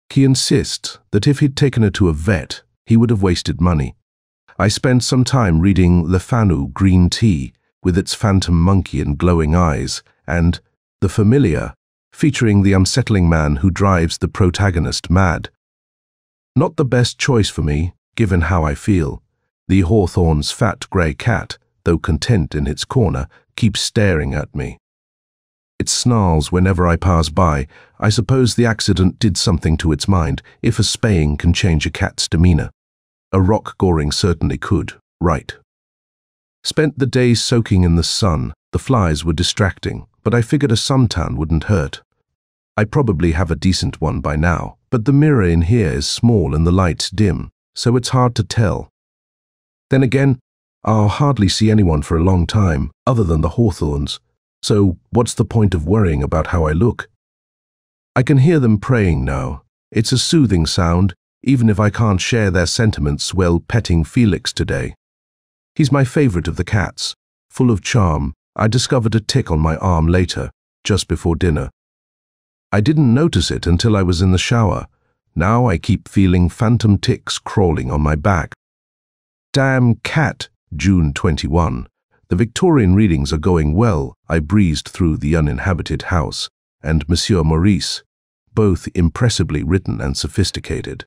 He insists that if he'd taken her to a vet, he would have wasted money. I spent some time reading Le Fanu Green Tea, with its phantom monkey and glowing eyes, and The Familiar, featuring the unsettling man who drives the protagonist mad. Not the best choice for me, given how I feel. The Hawthorn's fat grey cat, though content in its corner, keeps staring at me. It snarls whenever I pass by. I suppose the accident did something to its mind, if a spaying can change a cat's demeanor. A rock goring certainly could, right? Spent the day soaking in the sun. The flies were distracting, but I figured a suntan wouldn't hurt. I probably have a decent one by now, but the mirror in here is small and the light's dim, so it's hard to tell. Then again, I'll hardly see anyone for a long time, other than the Hawthorns, so what's the point of worrying about how I look? I can hear them praying now. It's a soothing sound, even if I can't share their sentiments while petting Felix today. He's my favorite of the cats, full of charm. I discovered a tick on my arm later, just before dinner. I didn't notice it until I was in the shower. Now I keep feeling phantom ticks crawling on my back. Damn cat, June 21. The Victorian readings are going well. I breezed through The Uninhabited House and Monsieur Maurice, both impressively written and sophisticated.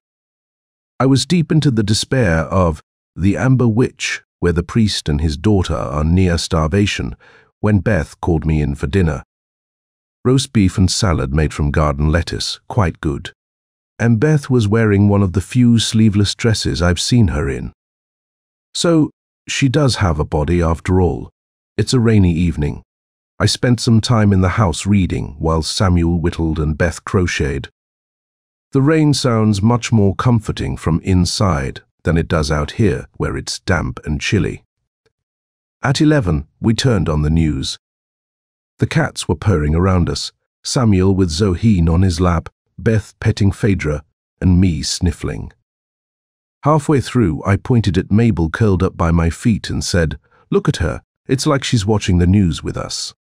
I was deep into the despair of The Amber Witch, where the priest and his daughter are near starvation, when Beth called me in for dinner. Roast beef and salad made from garden lettuce, quite good. And Beth was wearing one of the few sleeveless dresses I've seen her in. So, she does have a body after all. It's a rainy evening. I spent some time in the house reading while Samuel whittled and Beth crocheted. The rain sounds much more comforting from inside than it does out here, where it's damp and chilly. At 11, we turned on the news. The cats were purring around us, Samuel with Zoheen on his lap, Beth petting Phaedra, and me sniffling. Halfway through, I pointed at Mabel curled up by my feet and said, "Look at her, it's like she's watching the news with us."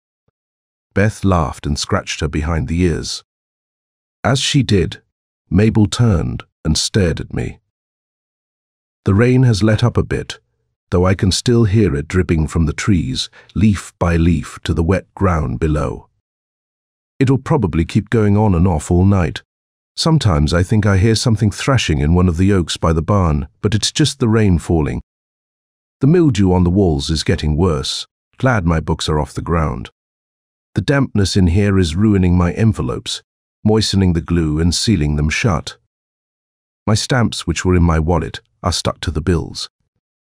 Beth laughed and scratched her behind the ears. As she did, Mabel turned and stared at me. The rain has let up a bit, though I can still hear it dripping from the trees, leaf by leaf, to the wet ground below. It'll probably keep going on and off all night. Sometimes I think I hear something thrashing in one of the oaks by the barn, but it's just the rain falling. The mildew on the walls is getting worse. Glad my books are off the ground. The dampness in here is ruining my envelopes, moistening the glue and sealing them shut. My stamps, which were in my wallet, are stuck to the bills.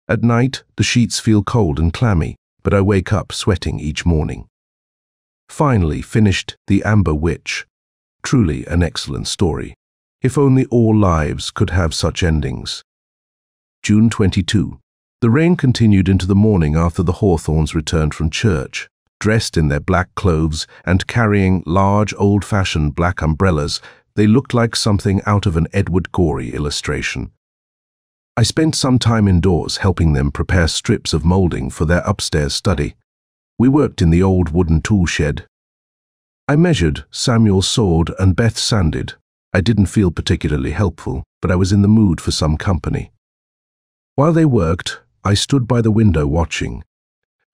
At night, the sheets feel cold and clammy, but I wake up sweating each morning. Finally finished The Amber Witch. Truly an excellent story. If only all lives could have such endings. June 22. The rain continued into the morning after the Hawthorns returned from church. Dressed in their black clothes and carrying large old-fashioned black umbrellas, they looked like something out of an Edward Gorey illustration. I spent some time indoors helping them prepare strips of molding for their upstairs study. We worked in the old wooden tool shed. I measured, Samuel sawed, and Beth sanded. I didn't feel particularly helpful, but I was in the mood for some company. While they worked, I stood by the window watching.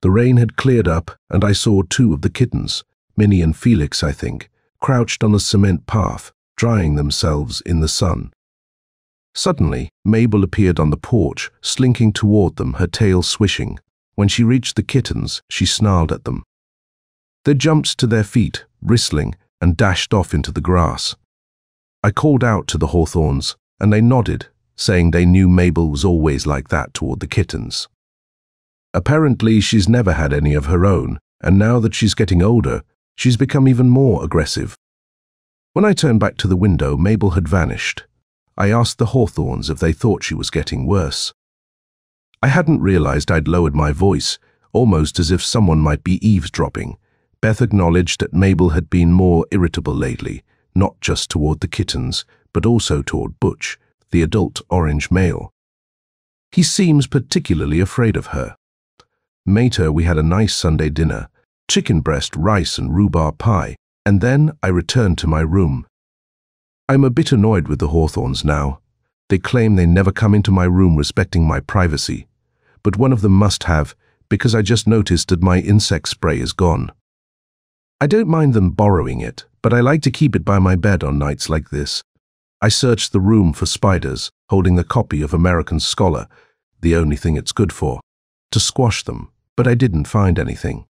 The rain had cleared up, and I saw two of the kittens, Minnie and Felix, I think, crouched on a cement path, drying themselves in the sun. Suddenly, Mabel appeared on the porch, slinking toward them, her tail swishing. When she reached the kittens, she snarled at them. They jumped to their feet, bristling, and dashed off into the grass. I called out to the Hawthorns, and they nodded, saying they knew Mabel was always like that toward the kittens. Apparently, she's never had any of her own, and now that she's getting older, she's become even more aggressive. When I turned back to the window, Mabel had vanished. I asked the Hawthorns if they thought she was getting worse. I hadn't realized I'd lowered my voice, almost as if someone might be eavesdropping. Beth acknowledged that Mabel had been more irritable lately, not just toward the kittens, but also toward Butch, the adult orange male. He seems particularly afraid of her. Later, we had a nice Sunday dinner, chicken breast, rice and rhubarb pie, and then I returned to my room. I'm a bit annoyed with the Hawthorns now. They claim they never come into my room respecting my privacy, but one of them must have, because I just noticed that my insect spray is gone. I don't mind them borrowing it, but I like to keep it by my bed on nights like this. I searched the room for spiders, holding a copy of American Scholar, the only thing it's good for, to squash them, but I didn't find anything.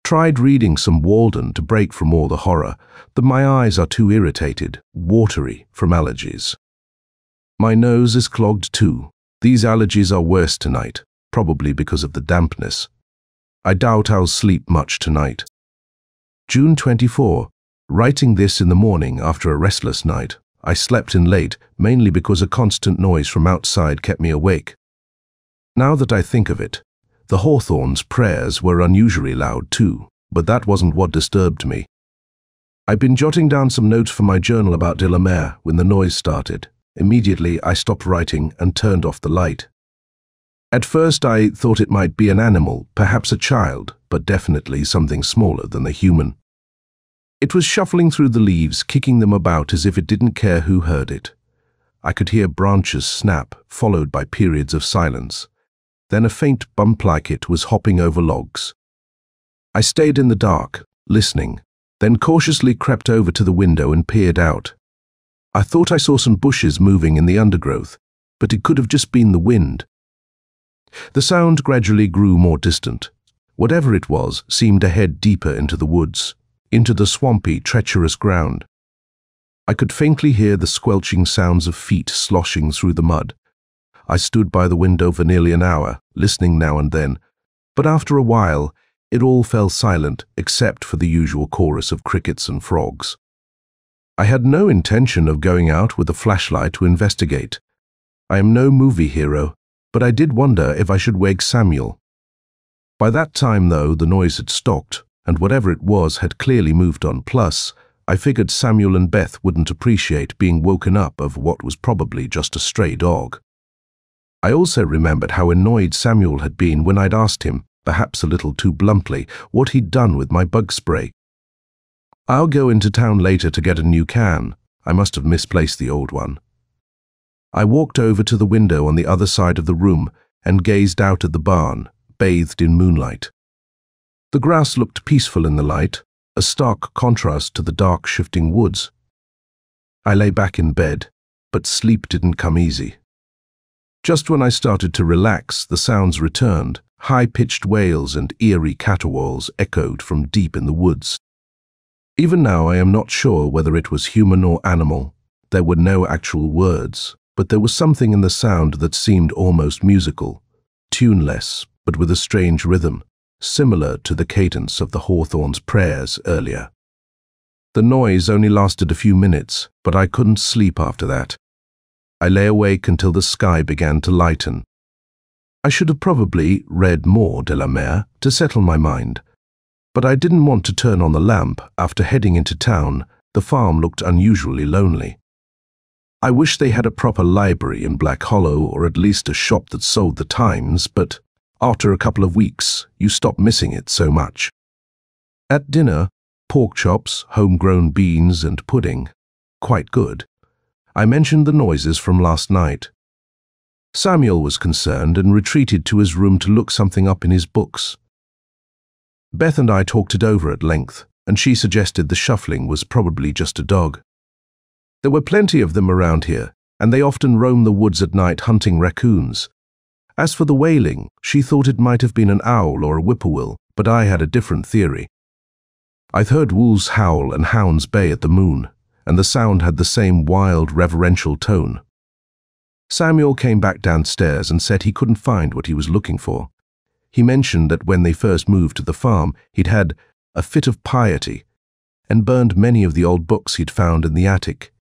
Tried reading some Walden to break from all the horror, but my eyes are too irritated, watery from allergies. My nose is clogged too. These allergies are worse tonight, probably because of the dampness. I doubt I'll sleep much tonight. June 24. Writing this in the morning after a restless night. I slept in late, mainly because a constant noise from outside kept me awake. Now that I think of it, the Hawthorns' prayers were unusually loud too, but that wasn't what disturbed me. I'd been jotting down some notes for my journal about de la Mare when the noise started. Immediately, I stopped writing and turned off the light. At first, I thought it might be an animal, perhaps a child, but definitely something smaller than a human. It was shuffling through the leaves, kicking them about as if it didn't care who heard it. I could hear branches snap, followed by periods of silence. Then a faint bump like it was hopping over logs. I stayed in the dark, listening, then cautiously crept over to the window and peered out. I thought I saw some bushes moving in the undergrowth, but it could have just been the wind. The sound gradually grew more distant. Whatever it was seemed to head deeper into the woods. into the swampy, treacherous ground. I could faintly hear the squelching sounds of feet sloshing through the mud. I stood by the window for nearly an hour, listening now and then, but after a while, it all fell silent except for the usual chorus of crickets and frogs. I had no intention of going out with a flashlight to investigate. I am no movie hero, but I did wonder if I should wake Samuel. By that time, though, the noise had stopped, and whatever it was had clearly moved on. Plus, I figured Samuel and Beth wouldn't appreciate being woken up of what was probably just a stray dog. I also remembered how annoyed Samuel had been when I'd asked him, perhaps a little too bluntly, what he'd done with my bug spray. "I'll go into town later to get a new can. I must have misplaced the old one." I walked over to the window on the other side of the room and gazed out at the barn, bathed in moonlight. The grass looked peaceful in the light, a stark contrast to the dark, shifting woods. I lay back in bed, but sleep didn't come easy. Just when I started to relax, the sounds returned. High-pitched wails and eerie caterwauls echoed from deep in the woods. Even now, I am not sure whether it was human or animal. There were no actual words, but there was something in the sound that seemed almost musical, tuneless, but with a strange rhythm, similar to the cadence of the Hawthorne's prayers earlier. The noise only lasted a few minutes, but I couldn't sleep after that. I lay awake until the sky began to lighten. I should have probably read more de la Mer to settle my mind, but I didn't want to turn on the lamp after heading into town. The farm looked unusually lonely. I wish they had a proper library in Black Hollow, or at least a shop that sold the Times, but after a couple of weeks, you stop missing it so much. At dinner, pork chops, homegrown beans and pudding. Quite good. I mentioned the noises from last night. Samuel was concerned and retreated to his room to look something up in his books. Beth and I talked it over at length, and she suggested the shuffling was probably just a dog. There were plenty of them around here, and they often roam the woods at night hunting raccoons. As for the wailing, she thought it might have been an owl or a whippoorwill, but I had a different theory. I'd heard wolves howl and hounds bay at the moon, and the sound had the same wild, reverential tone. Samuel came back downstairs and said he couldn't find what he was looking for. He mentioned that when they first moved to the farm, he'd had a fit of piety and burned many of the old books he'd found in the attic.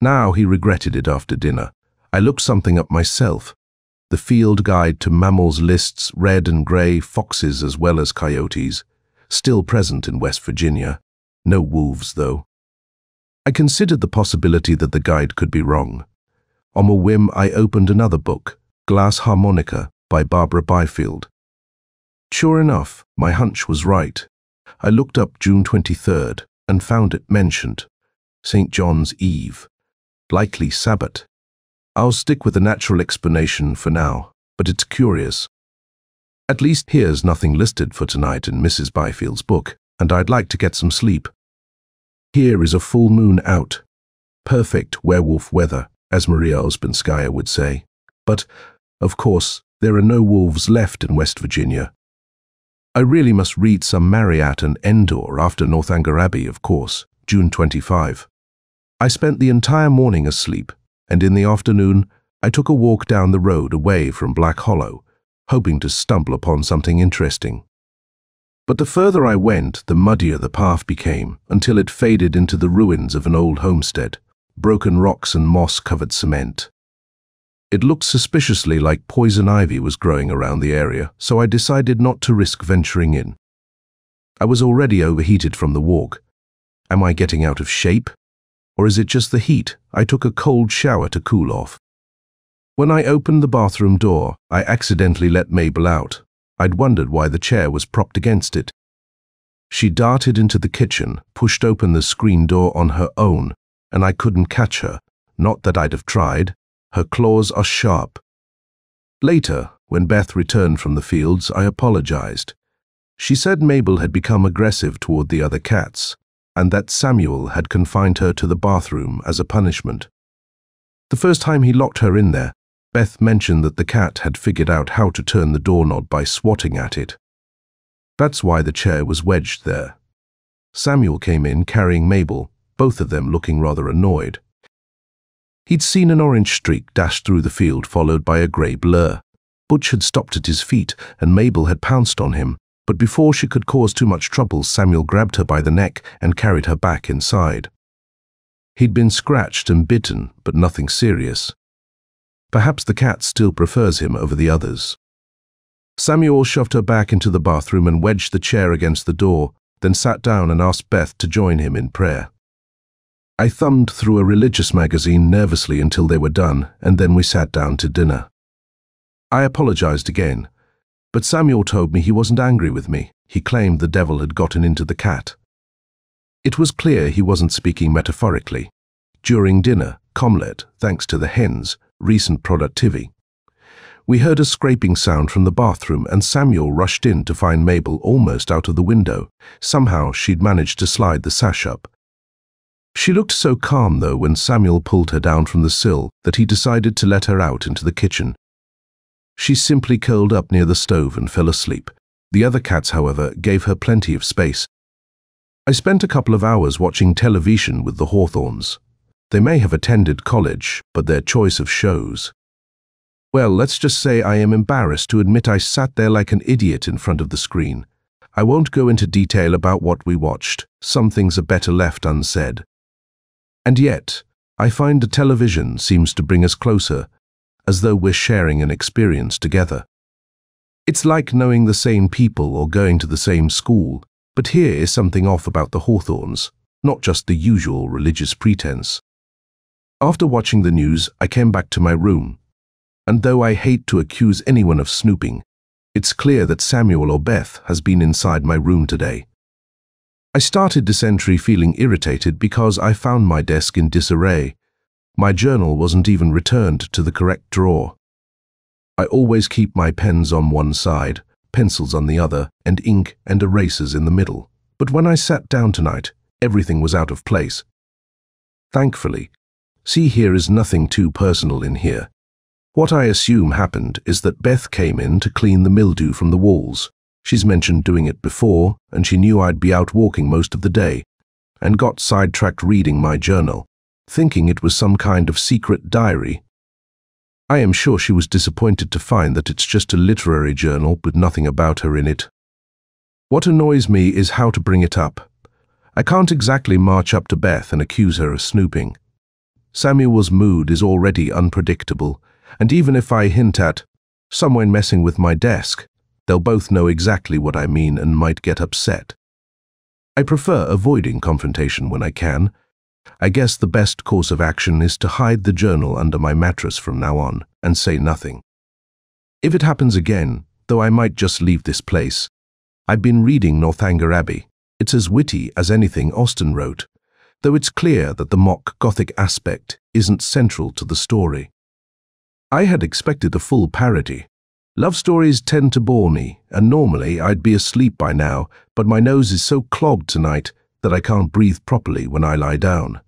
Now he regretted it after dinner. I looked something up myself. The Field Guide to Mammals lists red and gray foxes as well as coyotes, still present in West Virginia. No wolves, though. I considered the possibility that the guide could be wrong. On a whim, I opened another book, Glass Harmonica by Barbara Byfield. Sure enough, my hunch was right. I looked up June 23rd and found it mentioned. St. John's Eve. Likely Sabbath. I'll stick with the natural explanation for now, but it's curious. At least here's nothing listed for tonight in Mrs. Byfield's book, and I'd like to get some sleep. Here is a full moon out. Perfect werewolf weather, as Maria Ospinskaya would say. But, of course, there are no wolves left in West Virginia. I really must read some Marryat and Endor after Northanger Abbey, of course, June 25. I spent the entire morning asleep, and in the afternoon I took a walk down the road away from Black Hollow, hoping to stumble upon something interesting. But the further I went, the muddier the path became, until it faded into the ruins of an old homestead, broken rocks and moss-covered cement. It looked suspiciously like poison ivy was growing around the area, so I decided not to risk venturing in. I was already overheated from the walk. Am I getting out of shape? Or is it just the heat? I took a cold shower to cool off. When I opened the bathroom door, I accidentally let Mabel out. I'd wondered why the chair was propped against it. She darted into the kitchen, pushed open the screen door on her own, and I couldn't catch her. Not that I'd have tried. Her claws are sharp. Later, when Beth returned from the fields, I apologized. She said Mabel had become aggressive toward the other cats, and that Samuel had confined her to the bathroom as a punishment. The first time he locked her in there, Beth mentioned that the cat had figured out how to turn the doorknob by swatting at it. That's why the chair was wedged there. Samuel came in carrying Mabel, both of them looking rather annoyed. He'd seen an orange streak dash through the field, followed by a grey blur. Butch had stopped at his feet, and Mabel had pounced on him, but before she could cause too much trouble, Samuel grabbed her by the neck and carried her back inside. He'd been scratched and bitten, but nothing serious. Perhaps the cat still prefers him over the others. Samuel shoved her back into the bathroom and wedged the chair against the door, then sat down and asked Beth to join him in prayer. I thumbed through a religious magazine nervously until they were done, and then we sat down to dinner. I apologized again, but Samuel told me he wasn't angry with me. He claimed the devil had gotten into the cat. It was clear he wasn't speaking metaphorically. During dinner, Comlet, thanks to the hens' recent productivity, we heard a scraping sound from the bathroom, and Samuel rushed in to find Mabel almost out of the window. Somehow she'd managed to slide the sash up. She looked so calm, though, when Samuel pulled her down from the sill that he decided to let her out into the kitchen. She simply curled up near the stove and fell asleep. The other cats, however, gave her plenty of space. I spent a couple of hours watching television with the Hawthorns. They may have attended college, but their choice of shows. Well, let's just say I am embarrassed to admit I sat there like an idiot in front of the screen. I won't go into detail about what we watched. Some things are better left unsaid. And yet, I find the television seems to bring us closer, as though we're sharing an experience together. It's like knowing the same people or going to the same school, but here is something off about the Hawthorns, not just the usual religious pretense. After watching the news, I came back to my room, and though I hate to accuse anyone of snooping, it's clear that Samuel or Beth has been inside my room today. I started this entry feeling irritated because I found my desk in disarray. My journal wasn't even returned to the correct drawer. I always keep my pens on one side, pencils on the other, and ink and erasers in the middle. But when I sat down tonight, everything was out of place. Thankfully, see, here is nothing too personal in here. What I assume happened is that Beth came in to clean the mildew from the walls. She's mentioned doing it before, and she knew I'd be out walking most of the day, and got sidetracked reading my journal, thinking it was some kind of secret diary. I am sure she was disappointed to find that it's just a literary journal with nothing about her in it. What annoys me is how to bring it up. I can't exactly march up to Beth and accuse her of snooping. Samuel's mood is already unpredictable, and even if I hint at someone messing with my desk, they'll both know exactly what I mean and might get upset. I prefer avoiding confrontation when I can. I guess the best course of action is to hide the journal under my mattress from now on and say nothing. If it happens again, though I might just leave this place. I've been reading Northanger Abbey. It's as witty as anything Austen wrote, though it's clear that the mock Gothic aspect isn't central to the story. I had expected a full parody. Love stories tend to bore me, and normally I'd be asleep by now, but my nose is so clogged tonight that I can't breathe properly when I lie down.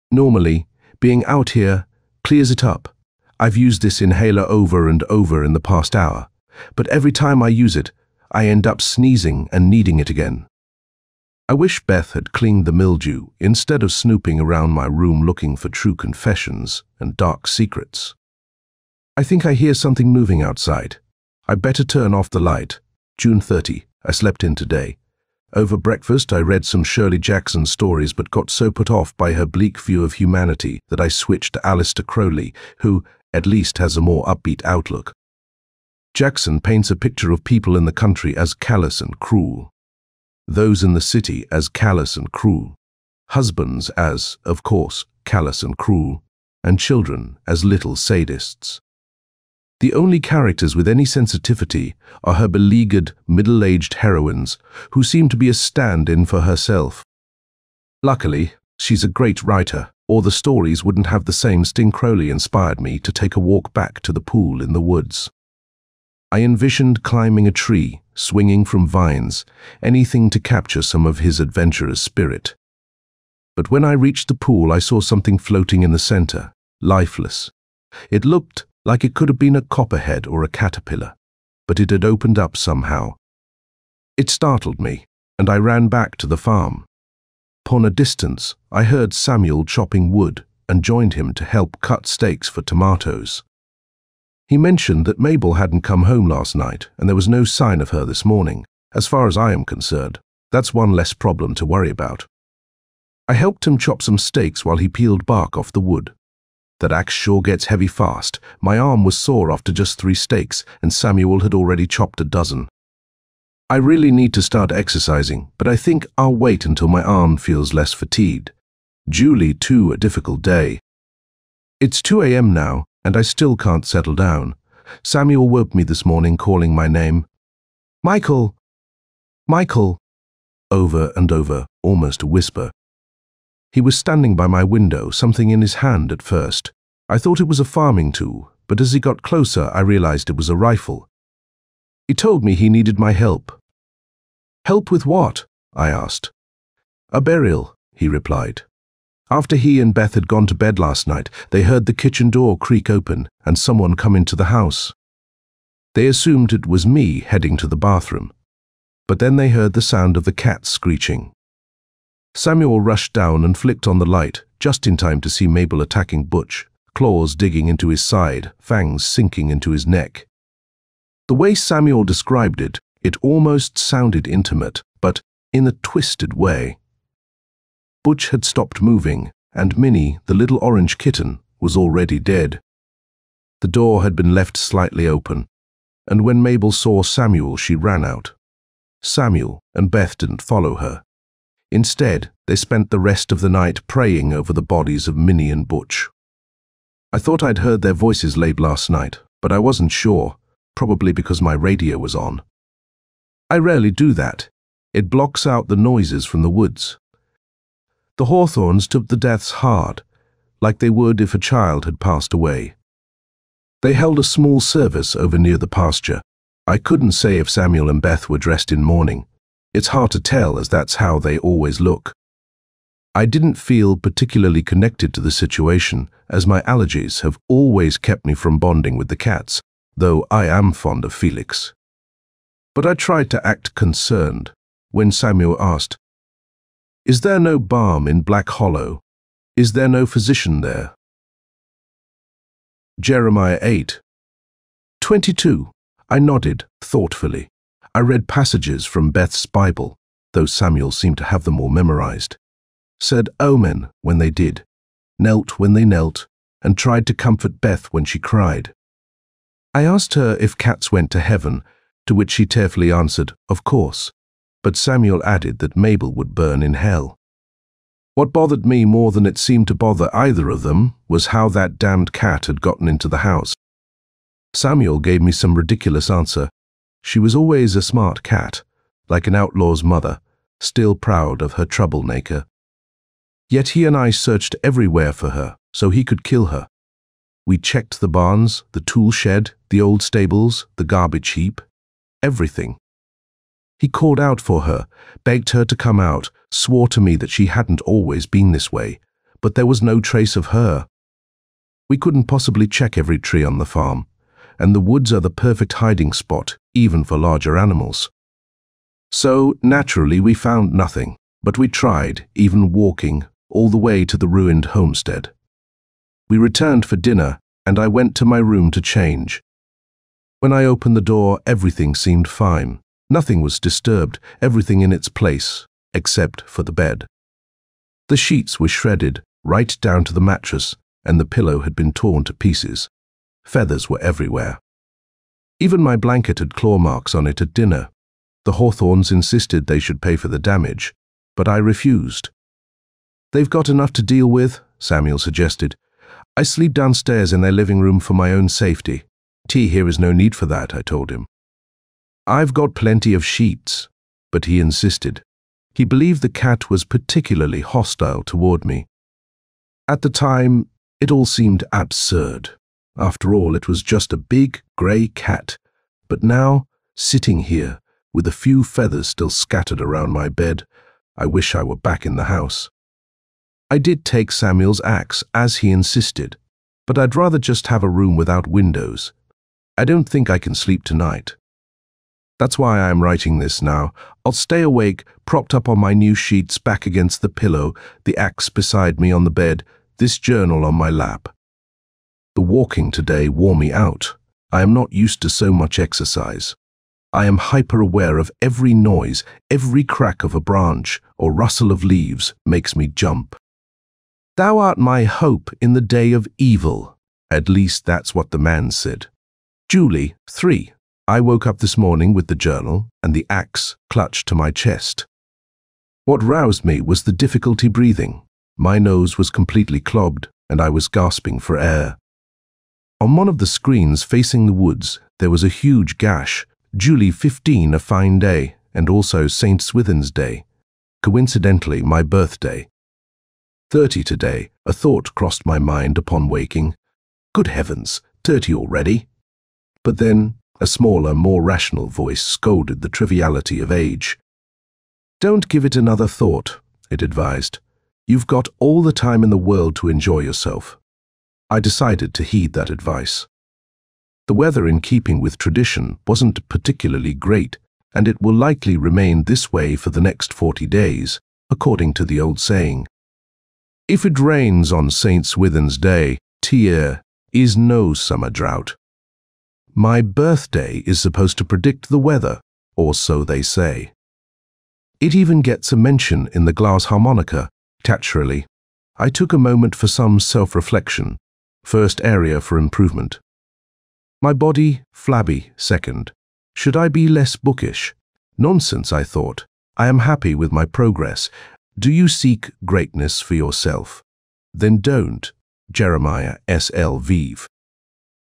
Normally, being out here clears it up. I've used this inhaler over and over in the past hour, but every time I use it, I end up sneezing and needing it again. I wish Beth had cleaned the mildew instead of snooping around my room looking for true confessions and dark secrets. I think I hear something moving outside. I better turn off the light. June 30. I slept in today. Over breakfast, I read some Shirley Jackson stories but got so put off by her bleak view of humanity that I switched to Aleister Crowley, who, at least, has a more upbeat outlook. Jackson paints a picture of people in the country as callous and cruel. Those in the city as callous and cruel. Husbands as, of course, callous and cruel. And children as little sadists. The only characters with any sensitivity are her beleaguered, middle-aged heroines, who seem to be a stand-in for herself. Luckily, she's a great writer, or the stories wouldn't have the same sting. Crowley inspired me to take a walk back to the pool in the woods. I envisioned climbing a tree, swinging from vines, anything to capture some of his adventurous spirit. But when I reached the pool, I saw something floating in the center, lifeless. It looked like it could have been a copperhead or a caterpillar, but it had opened up somehow. It startled me. and I ran back to the farm. Upon a distance, I heard Samuel chopping wood and joined him to help cut stakes for tomatoes. He mentioned that Mabel hadn't come home last night and there was no sign of her this morning. As far as I am concerned, that's one less problem to worry about. I helped him chop some steaks while he peeled bark off the wood. That axe sure gets heavy fast. My arm was sore after just 3 steaks, and Samuel had already chopped a dozen. I really need to start exercising, but I think I'll wait until my arm feels less fatigued. Julie, too, a difficult day. It's 2 a.m. now, and I still can't settle down. Samuel woke me this morning calling my name. Michael! Michael! Over and over, almost a whisper. He was standing by my window, something in his hand at first. I thought it was a farming tool, but as he got closer, I realized it was a rifle. He told me he needed my help. Help with what? I asked. A burial, he replied. After he and Beth had gone to bed last night, they heard the kitchen door creak open and someone come into the house. They assumed it was me heading to the bathroom, but then they heard the sound of the cat screeching. Samuel rushed down and flicked on the light, just in time to see Mabel attacking Butch, claws digging into his side, fangs sinking into his neck. The way Samuel described it, it almost sounded intimate, but in a twisted way. Butch had stopped moving, and Minnie, the little orange kitten, was already dead. The door had been left slightly open, and when Mabel saw Samuel, she ran out. Samuel and Beth didn't follow her. Instead, they spent the rest of the night praying over the bodies of Minnie and Butch. I thought I'd heard their voices late last night, but I wasn't sure, probably because my radio was on. I rarely do that. It blocks out the noises from the woods. The Hawthorns took the deaths hard, like they would if a child had passed away. They held a small service over near the pasture. I couldn't say if Samuel and Beth were dressed in mourning. It's hard to tell, as that's how they always look. I didn't feel particularly connected to the situation, as my allergies have always kept me from bonding with the cats, though I am fond of Felix. But I tried to act concerned when Samuel asked, "Is there no balm in Black Hollow? Is there no physician there?" Jeremiah 8:22. I nodded thoughtfully. I read passages from Beth's Bible, though Samuel seemed to have them all memorized. Said amen when they did, knelt when they knelt, and tried to comfort Beth when she cried. I asked her if cats went to heaven, to which she tearfully answered, of course, but Samuel added that Mabel would burn in hell. What bothered me more than it seemed to bother either of them was how that damned cat had gotten into the house. Samuel gave me some ridiculous answer. She was always a smart cat, like an outlaw's mother, still proud of her troublemaker. Yet he and I searched everywhere for her, so he could kill her. We checked the barns, the tool shed, the old stables, the garbage heap, everything. He called out for her, begged her to come out, swore to me that she hadn't always been this way, but there was no trace of her. We couldn't possibly check every tree on the farm, and the woods are the perfect hiding spot, even for larger animals. So, naturally, we found nothing, but we tried, even walking, all the way to the ruined homestead. We returned for dinner, and I went to my room to change. When I opened the door, everything seemed fine. Nothing was disturbed, everything in its place, except for the bed. The sheets were shredded, right down to the mattress, and the pillow had been torn to pieces. Feathers were everywhere. Even my blanket had claw marks on it at dinner. The Hawthorns insisted they should pay for the damage, but I refused. "They've got enough to deal with," Samuel suggested. "I sleep downstairs in their living room for my own safety. Tea here is no need for that," I told him. "I've got plenty of sheets," but he insisted. He believed the cat was particularly hostile toward me. At the time, it all seemed absurd. After all, it was just a big, grey cat. But now, sitting here, with a few feathers still scattered around my bed, I wish I were back in the house. I did take Samuel's axe, as he insisted, but I'd rather just have a room without windows. I don't think I can sleep tonight. That's why I am writing this now. I'll stay awake, propped up on my new sheets back against the pillow, the axe beside me on the bed, this journal on my lap. The walking today wore me out. I am not used to so much exercise. I am hyper-aware of every noise, every crack of a branch or rustle of leaves makes me jump. Thou art my hope in the day of evil. At least that's what the man said. Julie, 3. I woke up this morning with the journal and the axe clutched to my chest. What roused me was the difficulty breathing. My nose was completely clogged and I was gasping for air. On one of the screens facing the woods, there was a huge gash. Julie, 15, a fine day, and also St. Swithin's Day. Coincidentally, my birthday. 30 today, a thought crossed my mind upon waking. Good heavens, 30 already? But then, a smaller, more rational voice scolded the triviality of age. Don't give it another thought, it advised. You've got all the time in the world to enjoy yourself. I decided to heed that advice. The weather, in keeping with tradition, wasn't particularly great, and it will likely remain this way for the next 40 days, according to the old saying. If it rains on St. Swithin's Day, there is no summer drought. My birthday is supposed to predict the weather, or so they say. It even gets a mention in the glass harmonica, naturally. I took a moment for some self-reflection, first area for improvement. My body, flabby, second. Should I be less bookish? Nonsense, I thought. I am happy with my progress. Do you seek greatness for yourself? Then don't. Jeremiah S.L. Vive.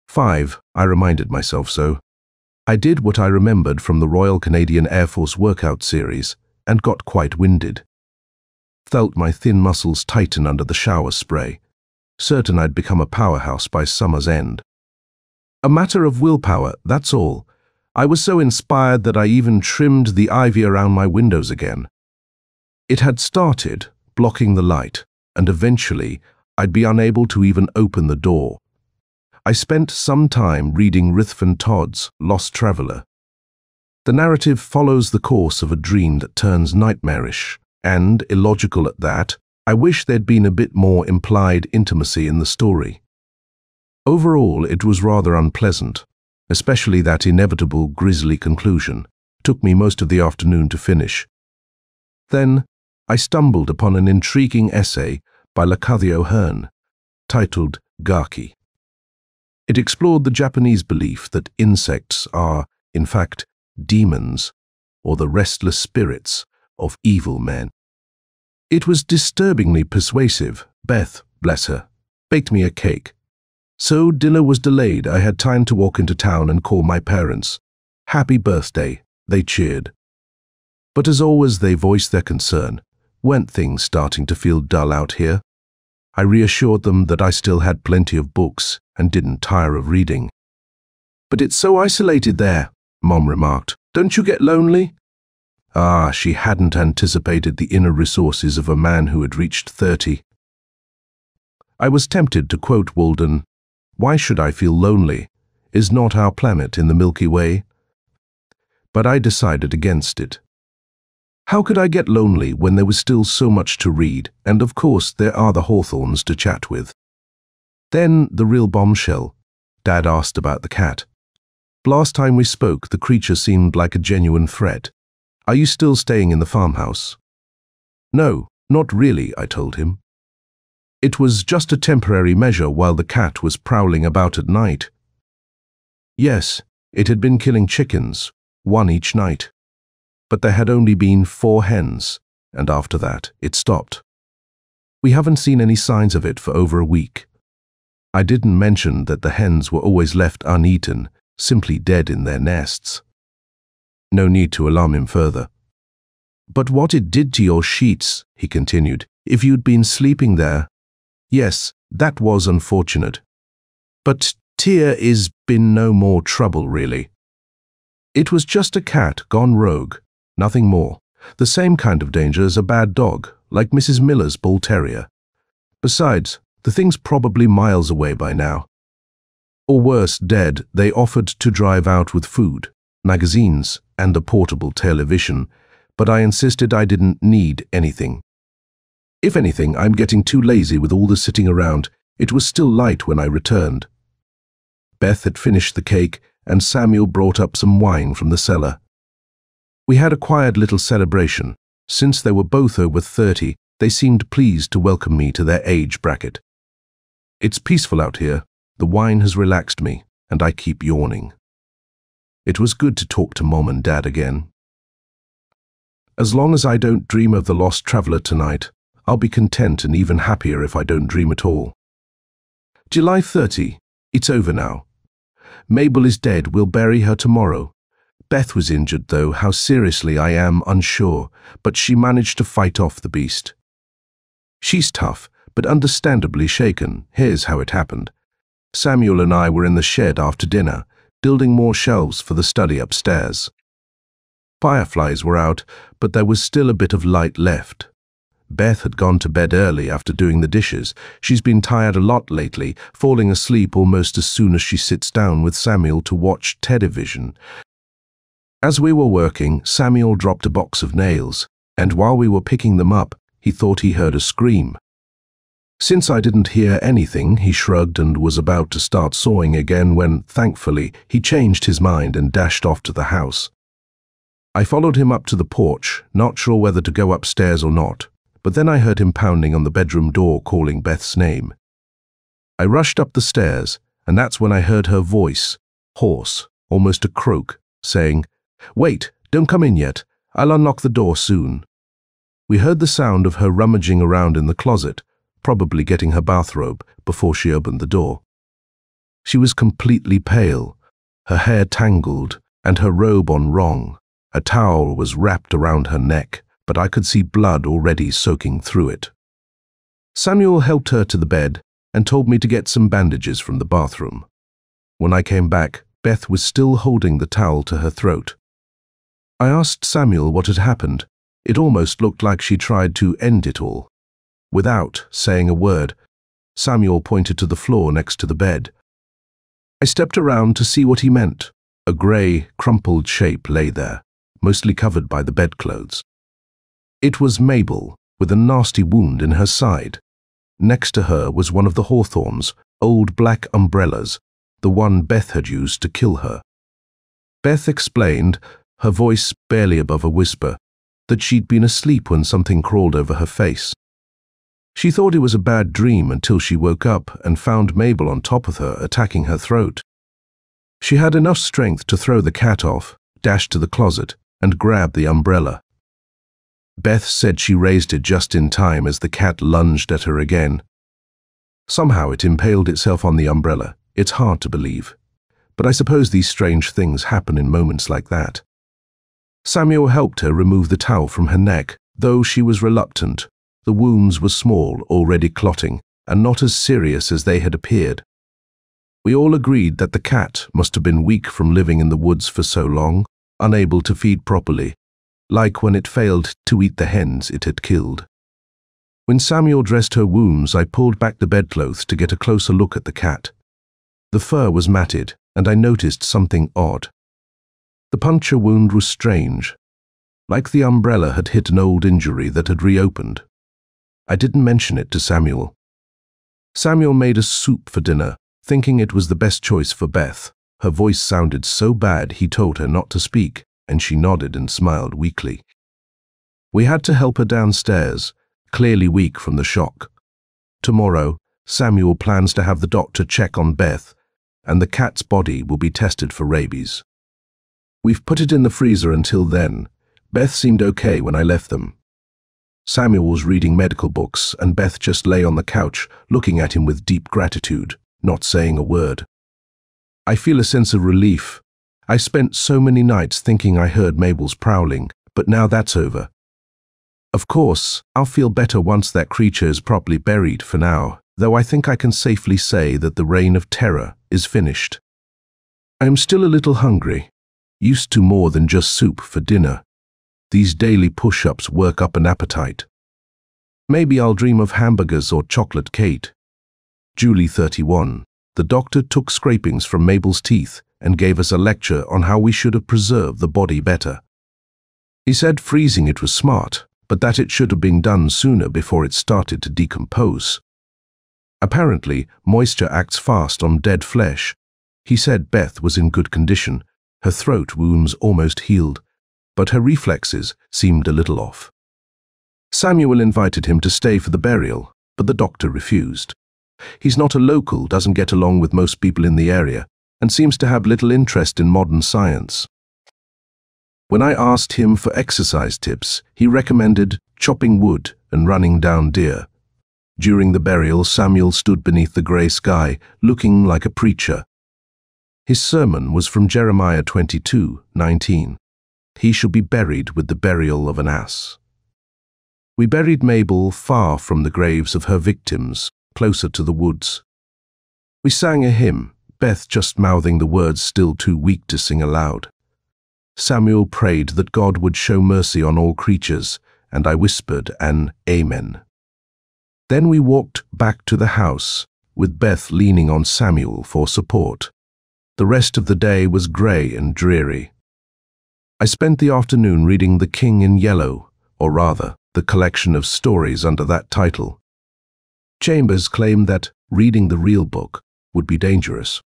5. I reminded myself so. I did what I remembered from the Royal Canadian Air Force workout series and got quite winded. Felt my thin muscles tighten under the shower spray, certain I'd become a powerhouse by summer's end. A matter of willpower, that's all. I was so inspired that I even trimmed the ivy around my windows again. It had started, blocking the light, and eventually I'd be unable to even open the door. I spent some time reading Ruthven Todd's Lost Traveller. The narrative follows the course of a dream that turns nightmarish, and, illogical at that, I wish there'd been a bit more implied intimacy in the story. Overall, it was rather unpleasant, especially that inevitable grisly conclusion. Took me most of the afternoon to finish. Then, I stumbled upon an intriguing essay by Lacatio Hearn, titled Gaki. It explored the Japanese belief that insects are, in fact, demons, or the restless spirits of evil men. It was disturbingly persuasive. Beth, bless her, baked me a cake. So dinner was delayed. I had time to walk into town and call my parents. Happy birthday, they cheered. But as always, they voiced their concern. Weren't things starting to feel dull out here? I reassured them that I still had plenty of books and didn't tire of reading. But it's so isolated there, Mom remarked. Don't you get lonely? Ah, she hadn't anticipated the inner resources of a man who had reached 30. I was tempted to quote Walden, "Why should I feel lonely? Is not our planet in the Milky Way?" But I decided against it. How could I get lonely when there was still so much to read, and of course there are the Hawthorns to chat with? Then the real bombshell. Dad asked about the cat. Last time we spoke, the creature seemed like a genuine threat. Are you still staying in the farmhouse? No, not really, I told him. It was just a temporary measure while the cat was prowling about at night. Yes, it had been killing chickens, one each night. But there had only been 4 hens, and after that it stopped. We haven't seen any signs of it for over a week. I didn't mention that the hens were always left uneaten, simply dead in their nests. No need to alarm him further. But what it did to your sheets, he continued, if you'd been sleeping there. Yes, that was unfortunate. But Tia is been no more trouble, really. It was just a cat gone rogue, nothing more. The same kind of danger as a bad dog, like Mrs. Miller's bull terrier. Besides, the thing's probably miles away by now. Or worse, dead. They offered to drive out with food. magazines, and a portable television, but I insisted I didn't need anything. If anything, I'm getting too lazy with all the sitting around. It was still light when I returned. Beth had finished the cake, and Samuel brought up some wine from the cellar. We had a quiet little celebration. Since they were both over 30, they seemed pleased to welcome me to their age bracket. It's peaceful out here. The wine has relaxed me, and I keep yawning. It was good to talk to Mom and Dad again. As long as I don't dream of the lost traveler tonight, I'll be content and even happier if I don't dream at all. July 30. It's over now. Mabel is dead. We'll bury her tomorrow. Beth was injured, though. How seriously, I am unsure, but she managed to fight off the beast. She's tough, but understandably shaken. Here's how it happened. Samuel and I were in the shed after dinner, building more shelves for the study upstairs. Fireflies were out, but there was still a bit of light left. Beth had gone to bed early after doing the dishes. She's been tired a lot lately, falling asleep almost as soon as she sits down with Samuel to watch television. As we were working, Samuel dropped a box of nails, and while we were picking them up, he thought he heard a scream. Since I didn't hear anything, he shrugged and was about to start sawing again when, thankfully, he changed his mind and dashed off to the house. I followed him up to the porch, not sure whether to go upstairs or not, but then I heard him pounding on the bedroom door calling Beth's name. I rushed up the stairs, and that's when I heard her voice, hoarse, almost a croak, saying, "Wait, don't come in yet. I'll unlock the door soon." We heard the sound of her rummaging around in the closet, probably getting her bathrobe before she opened the door. She was completely pale, her hair tangled, and her robe on wrong. A towel was wrapped around her neck, but I could see blood already soaking through it. Samuel helped her to the bed and told me to get some bandages from the bathroom. When I came back, Beth was still holding the towel to her throat. I asked Samuel what had happened. It almost looked like she tried to end it all. Without saying a word, Samuel pointed to the floor next to the bed. I stepped around to see what he meant. A grey, crumpled shape lay there, mostly covered by the bedclothes. It was Mabel, with a nasty wound in her side. Next to her was one of the Hawthorns, old black umbrellas, the one Beth had used to kill her. Beth explained, her voice barely above a whisper, that she'd been asleep when something crawled over her face. She thought it was a bad dream until she woke up and found Mabel on top of her, attacking her throat. She had enough strength to throw the cat off, dash to the closet, and grab the umbrella. Beth said she raised it just in time as the cat lunged at her again. Somehow it impaled itself on the umbrella. It's hard to believe, but I suppose these strange things happen in moments like that. Samuel helped her remove the towel from her neck, though she was reluctant. The wounds were small, already clotting, and not as serious as they had appeared. We all agreed that the cat must have been weak from living in the woods for so long, unable to feed properly, like when it failed to eat the hens it had killed. When Samuel dressed her wounds, I pulled back the bedclothes to get a closer look at the cat. The fur was matted, and I noticed something odd. The puncture wound was strange, like the umbrella had hit an old injury that had reopened. I didn't mention it to Samuel. Samuel made us soup for dinner, thinking it was the best choice for Beth. Her voice sounded so bad he told her not to speak, and she nodded and smiled weakly. We had to help her downstairs, clearly weak from the shock. Tomorrow, Samuel plans to have the doctor check on Beth, and the cat's body will be tested for rabies. We've put it in the freezer until then. Beth seemed okay when I left them. Samuel was reading medical books, and Beth just lay on the couch, looking at him with deep gratitude, not saying a word. I feel a sense of relief. I spent so many nights thinking I heard Mabel's prowling, but now that's over. Of course, I'll feel better once that creature is properly buried for now, though I think I can safely say that the reign of terror is finished. I am still a little hungry, used to more than just soup for dinner. These daily push-ups work up an appetite. Maybe I'll dream of hamburgers or chocolate cake. Julie 31. The doctor took scrapings from Mabel's teeth, and gave us a lecture on how we should have preserved the body better. He said freezing it was smart, but that it should have been done sooner before it started to decompose. Apparently, moisture acts fast on dead flesh. He said Beth was in good condition, her throat wounds almost healed, but her reflexes seemed a little off. Samuel invited him to stay for the burial, but the doctor refused. He's not a local, doesn't get along with most people in the area, and seems to have little interest in modern science. When I asked him for exercise tips, he recommended chopping wood and running down deer. During the burial, Samuel stood beneath the grey sky, looking like a preacher. His sermon was from Jeremiah 22:19. He shall be buried with the burial of an ass. We buried Mabel far from the graves of her victims, closer to the woods. We sang a hymn, Beth just mouthing the words still too weak to sing aloud. Samuel prayed that God would show mercy on all creatures, and I whispered an Amen. Then we walked back to the house, with Beth leaning on Samuel for support. The rest of the day was grey and dreary. I spent the afternoon reading The King in Yellow, or rather, the collection of stories under that title. Chambers claimed that reading the real book would be dangerous,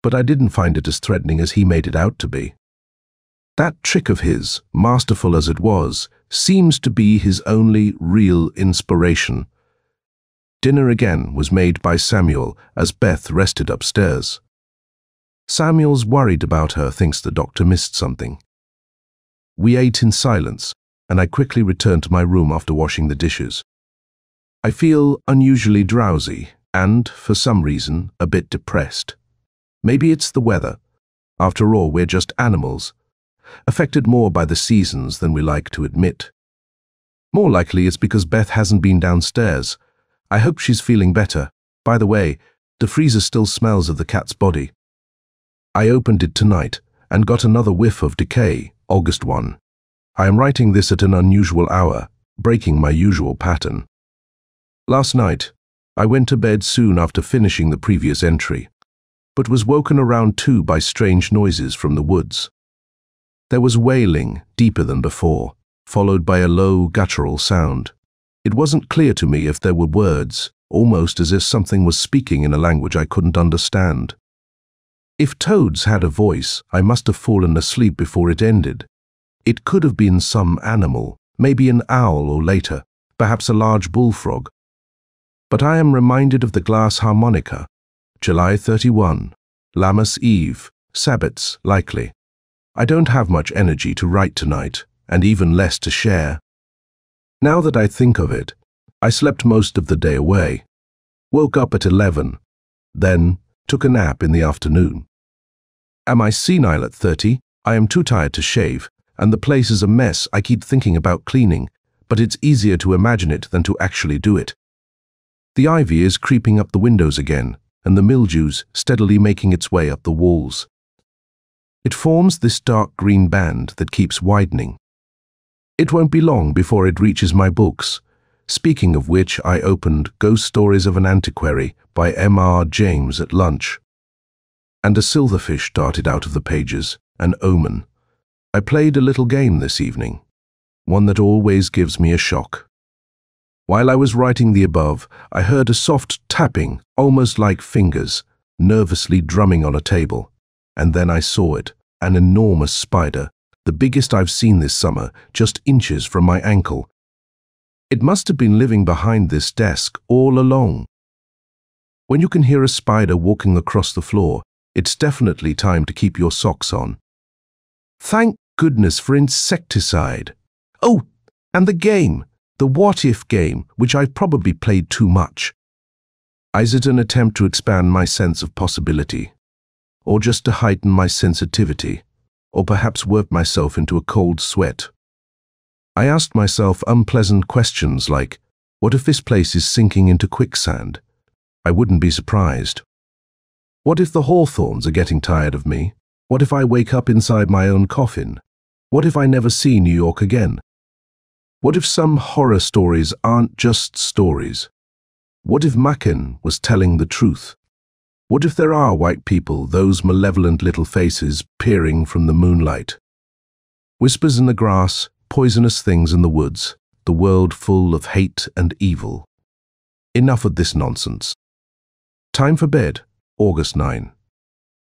but I didn't find it as threatening as he made it out to be. That trick of his, masterful as it was, seems to be his only real inspiration. Dinner again was made by Samuel as Beth rested upstairs. Samuel's worried about her, thinks the doctor missed something. We ate in silence, and I quickly returned to my room after washing the dishes. I feel unusually drowsy and, for some reason, a bit depressed. Maybe it's the weather. After all, we're just animals, affected more by the seasons than we like to admit. More likely it's because Beth hasn't been downstairs. I hope she's feeling better. By the way, the freezer still smells of the cat's body. I opened it tonight and got another whiff of decay, August 1. I am writing this at an unusual hour, breaking my usual pattern. Last night, I went to bed soon after finishing the previous entry, but was woken around 2 by strange noises from the woods. There was wailing, deeper than before, followed by a low, guttural sound. It wasn't clear to me if there were words, almost as if something was speaking in a language I couldn't understand. If toads had a voice, I must have fallen asleep before it ended. It could have been some animal, maybe an owl or later, perhaps a large bullfrog. But I am reminded of the glass harmonica, July 31, Lammas Eve, Sabbats, likely. I don't have much energy to write tonight, and even less to share. Now that I think of it, I slept most of the day away, woke up at 11, then took a nap in the afternoon. Am I senile at 30? I am too tired to shave, and the place is a mess. I keep thinking about cleaning, but it's easier to imagine it than to actually do it. The ivy is creeping up the windows again, and the mildew's steadily making its way up the walls. It forms this dark green band that keeps widening. It won't be long before it reaches my books, speaking of which I opened Ghost Stories of an Antiquary by M.R. James at lunch. And a silverfish darted out of the pages, an omen. I played a little game this evening, one that always gives me a shock. While I was writing the above, I heard a soft tapping, almost like fingers, nervously drumming on a table, and then I saw it, an enormous spider, the biggest I've seen this summer, just inches from my ankle. It must have been living behind this desk all along. When you can hear a spider walking across the floor, it's definitely time to keep your socks on. Thank goodness for insecticide. Oh, and the game, the what-if game, which I've probably played too much. Is it an attempt to expand my sense of possibility? Or just to heighten my sensitivity? Or perhaps work myself into a cold sweat? I asked myself unpleasant questions like, what if this place is sinking into quicksand? I wouldn't be surprised. What if the hawthorns are getting tired of me? What if I wake up inside my own coffin? What if I never see New York again? What if some horror stories aren't just stories? What if Machen was telling the truth? What if there are white people, those malevolent little faces peering from the moonlight? Whispers in the grass, poisonous things in the woods, the world full of hate and evil. Enough of this nonsense. Time for bed, August 9.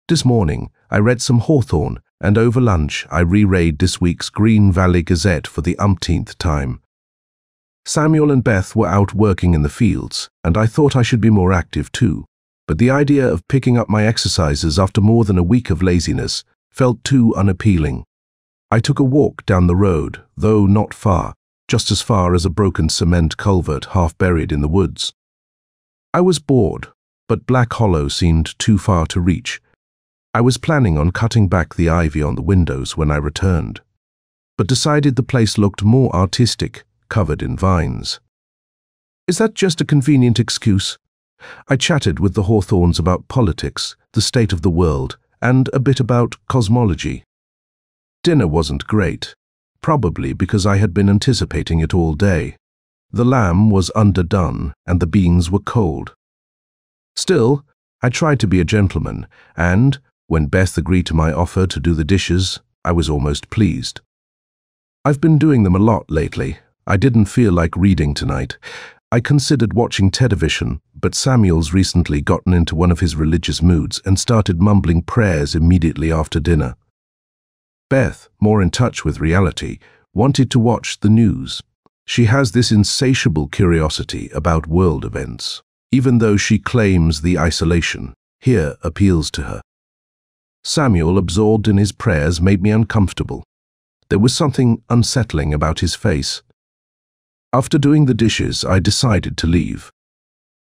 This morning, I read some Hawthorne, and over lunch, I reread this week's Green Valley Gazette for the umpteenth time. Samuel and Beth were out working in the fields, and I thought I should be more active too. But the idea of picking up my exercises after more than a week of laziness felt too unappealing. I took a walk down the road, though not far, just as far as a broken cement culvert half buried in the woods. I was bored, but Black Hollow seemed too far to reach. I was planning on cutting back the ivy on the windows when I returned, but decided the place looked more artistic, covered in vines. Is that just a convenient excuse? I chatted with the Hawthorns about politics, the state of the world, and a bit about cosmology. Dinner wasn't great, probably because I had been anticipating it all day. The lamb was underdone and the beans were cold. Still, I tried to be a gentleman, and when Beth agreed to my offer to do the dishes, I was almost pleased. I've been doing them a lot lately. I didn't feel like reading tonight. I considered watching television, but Samuel's recently gotten into one of his religious moods and started mumbling prayers immediately after dinner. Beth, more in touch with reality, wanted to watch the news. She has this insatiable curiosity about world events, even though she claims the isolation here appeals to her. Samuel, absorbed in his prayers, made me uncomfortable. There was something unsettling about his face. After doing the dishes, I decided to leave.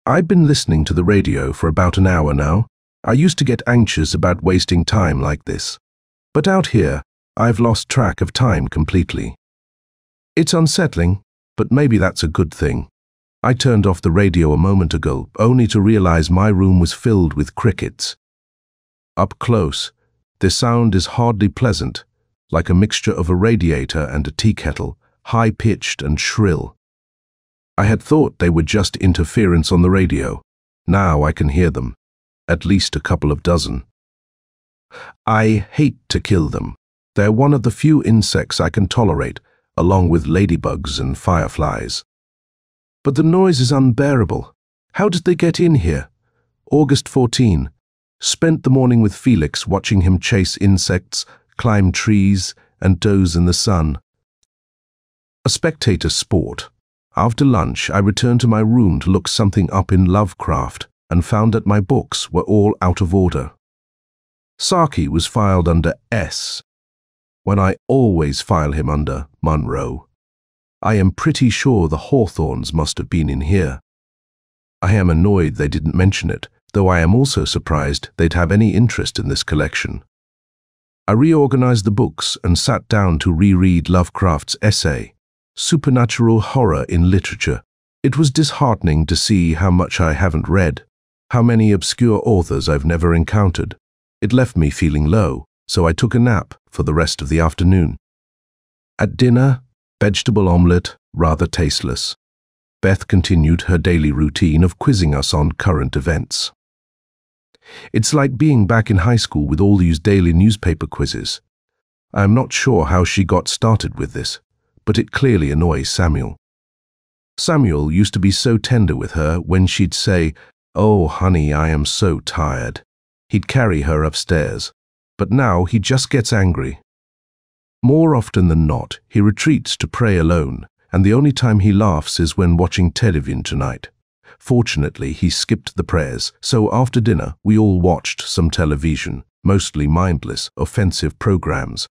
I've been listening to the radio for about an hour now. I used to get anxious about wasting time like this. But out here, I've lost track of time completely. It's unsettling, but maybe that's a good thing. I turned off the radio a moment ago, only to realize my room was filled with crickets. Up close, their sound is hardly pleasant, like a mixture of a radiator and a tea kettle, high-pitched and shrill. I had thought they were just interference on the radio. Now I can hear them, at least a couple of dozen. I hate to kill them. They're one of the few insects I can tolerate, along with ladybugs and fireflies. But the noise is unbearable. How did they get in here? August 14. Spent the morning with Felix watching him chase insects, climb trees, and doze in the sun. A spectator sport. After lunch, I returned to my room to look something up in Lovecraft and found that my books were all out of order. Saki was filed under S, when I always file him under Monroe. I am pretty sure the Hawthorns must have been in here. I am annoyed they didn't mention it, though I am also surprised they'd have any interest in this collection. I reorganized the books and sat down to reread Lovecraft's essay, Supernatural Horror in Literature. It was disheartening to see how much I haven't read, how many obscure authors I've never encountered. It left me feeling low, so I took a nap for the rest of the afternoon. At dinner, vegetable omelette, rather tasteless. Beth continued her daily routine of quizzing us on current events. It's like being back in high school with all these daily newspaper quizzes. I am not sure how she got started with this, but it clearly annoys Samuel. Samuel used to be so tender with her when she'd say, "Oh, honey, I am so tired." He'd carry her upstairs, but now he just gets angry. More often than not, he retreats to pray alone, and the only time he laughs is when watching television tonight. Fortunately, he skipped the prayers, so after dinner, we all watched some television, mostly mindless, offensive programs.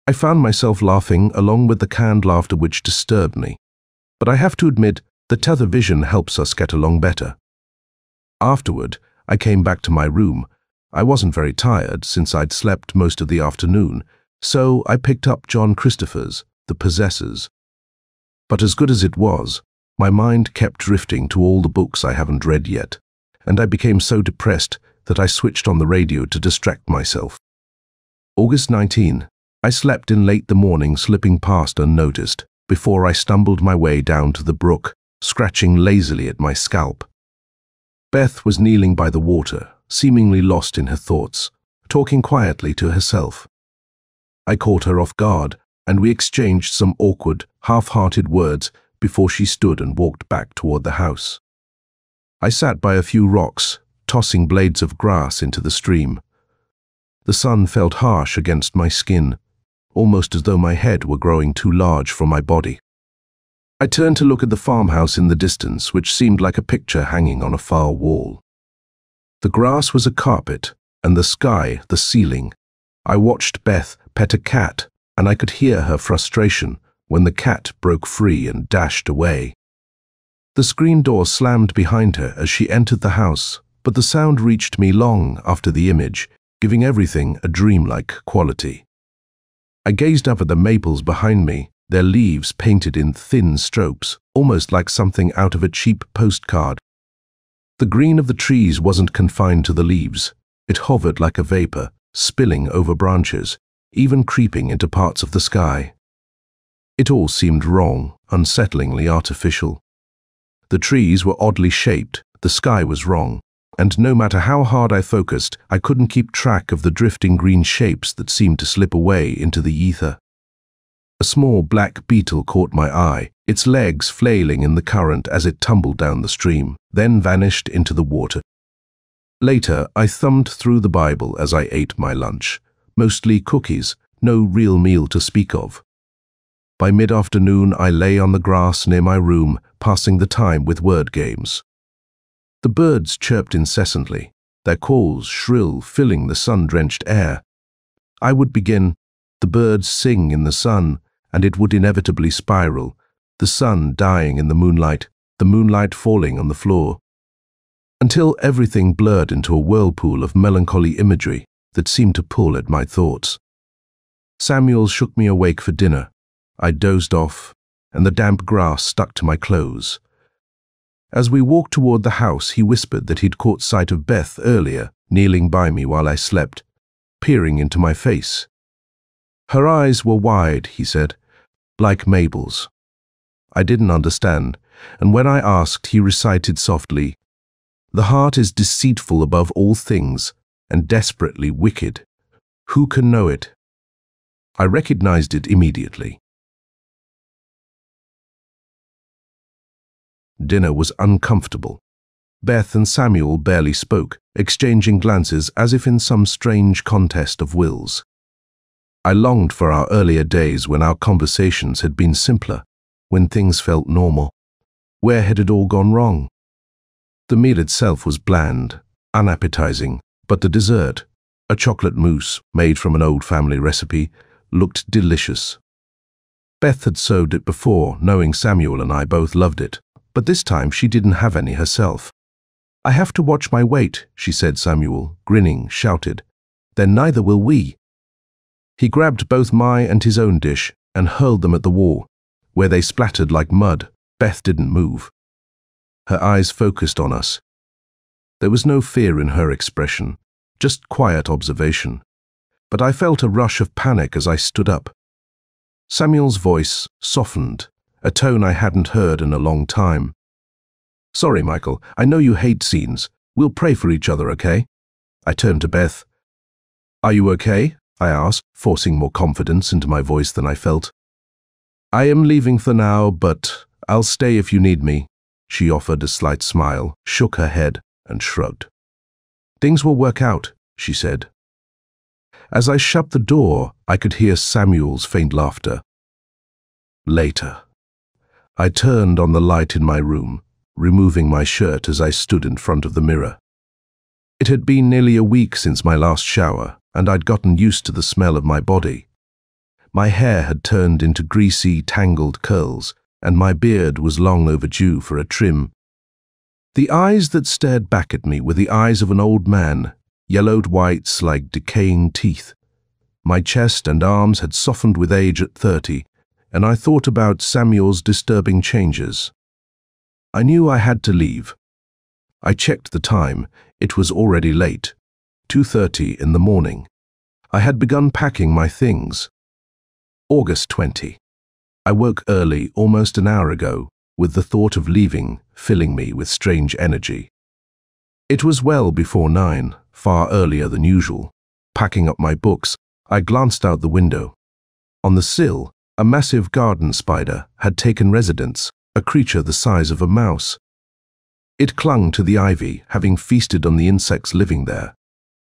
I found myself laughing along with the canned laughter which disturbed me. But I have to admit, the television helps us get along better. Afterward, I came back to my room. I wasn't very tired since I'd slept most of the afternoon, so I picked up John Christopher's The Possessors. But as good as it was, my mind kept drifting to all the books I haven't read yet, and I became so depressed that I switched on the radio to distract myself. August 19. I slept in late the morning, slipping past unnoticed, before I stumbled my way down to the brook, scratching lazily at my scalp. Beth was kneeling by the water, seemingly lost in her thoughts, talking quietly to herself. I caught her off guard, and we exchanged some awkward, half-hearted words before she stood and walked back toward the house. I sat by a few rocks, tossing blades of grass into the stream. The sun felt harsh against my skin, almost as though my head were growing too large for my body. I turned to look at the farmhouse in the distance, which seemed like a picture hanging on a far wall. The grass was a carpet, and the sky the ceiling. I watched Beth pet a cat, and I could hear her frustration when the cat broke free and dashed away. The screen door slammed behind her as she entered the house, but the sound reached me long after the image, giving everything a dreamlike quality. I gazed up at the maples behind me, their leaves painted in thin strokes, almost like something out of a cheap postcard. The green of the trees wasn't confined to the leaves. It hovered like a vapor, spilling over branches, even creeping into parts of the sky. It all seemed wrong, unsettlingly artificial. The trees were oddly shaped, the sky was wrong, and no matter how hard I focused, I couldn't keep track of the drifting green shapes that seemed to slip away into the ether. A small black beetle caught my eye, its legs flailing in the current as it tumbled down the stream, then vanished into the water. Later, I thumbed through the Bible as I ate my lunch, mostly cookies, no real meal to speak of. By mid-afternoon, I lay on the grass near my room, passing the time with word games. The birds chirped incessantly, their calls shrill, filling the sun-drenched air. I would begin, "The birds sing in the sun," and it would inevitably spiral, the sun dying in the moonlight falling on the floor, until everything blurred into a whirlpool of melancholy imagery that seemed to pull at my thoughts. Samuel shook me awake for dinner. I dozed off, and the damp grass stuck to my clothes. As we walked toward the house, he whispered that he'd caught sight of Beth earlier, kneeling by me while I slept, peering into my face. Her eyes were wide, he said, like Mabel's. I didn't understand, and when I asked, he recited softly, "The heart is deceitful above all things, and desperately wicked. Who can know it?" I recognized it immediately. Dinner was uncomfortable. Beth and Samuel barely spoke, exchanging glances as if in some strange contest of wills. I longed for our earlier days when our conversations had been simpler, when things felt normal. Where had it all gone wrong? The meal itself was bland, unappetizing, but the dessert, a chocolate mousse made from an old family recipe, looked delicious. Beth had served it before, knowing Samuel and I both loved it, but this time she didn't have any herself. "I have to watch my weight," she said. Samuel, grinning, shouted, "Then neither will we." He grabbed both my and his own dish and hurled them at the wall, where they splattered like mud. Beth didn't move. Her eyes focused on us. There was no fear in her expression, just quiet observation. But I felt a rush of panic as I stood up. Samuel's voice softened, a tone I hadn't heard in a long time. "Sorry, Michael, I know you hate scenes. We'll pray for each other, okay?" I turned to Beth. "Are you okay?" I asked, forcing more confidence into my voice than I felt. "I am leaving for now, but I'll stay if you need me." She offered a slight smile, shook her head, and shrugged. "Things will work out," she said. As I shut the door, I could hear Samuel's faint laughter. Later. I turned on the light in my room, removing my shirt as I stood in front of the mirror. It had been nearly a week since my last shower, and I'd gotten used to the smell of my body. My hair had turned into greasy, tangled curls, and my beard was long overdue for a trim. The eyes that stared back at me were the eyes of an old man, yellowed whites like decaying teeth. My chest and arms had softened with age at 30, and I thought about Samuel's disturbing changes. I knew I had to leave. I checked the time. It was already late, 2:30 in the morning. I had begun packing my things. August 20. I woke early, almost an hour ago, with the thought of leaving filling me with strange energy. It was well before 9, far earlier than usual. Packing up my books, I glanced out the window. On the sill, a massive garden spider had taken residence, a creature the size of a mouse. It clung to the ivy, having feasted on the insects living there.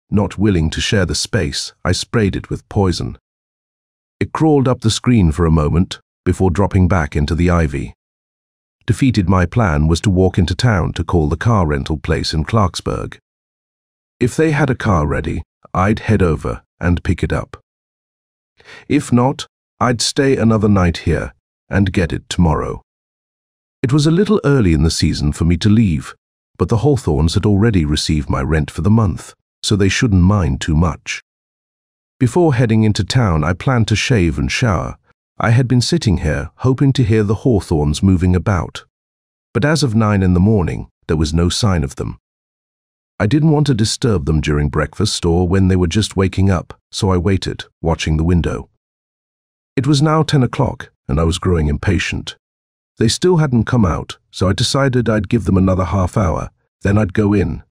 Not willing to share the space, I sprayed it with poison. It crawled up the screen for a moment before dropping back into the ivy. Defeated, my plan was to walk into town to call the car rental place in Clarksburg. If they had a car ready, I'd head over and pick it up. If not, I'd stay another night here and get it tomorrow. It was a little early in the season for me to leave, but the Hawthorns had already received my rent for the month, so they shouldn't mind too much. Before heading into town, I planned to shave and shower. I had been sitting here hoping to hear the Hawthorns moving about, but as of 9 in the morning, there was no sign of them. I didn't want to disturb them during breakfast or when they were just waking up, so I waited, watching the window. It was now 10 o'clock, and I was growing impatient. They still hadn't come out, so I decided I'd give them another half hour, then I'd go in.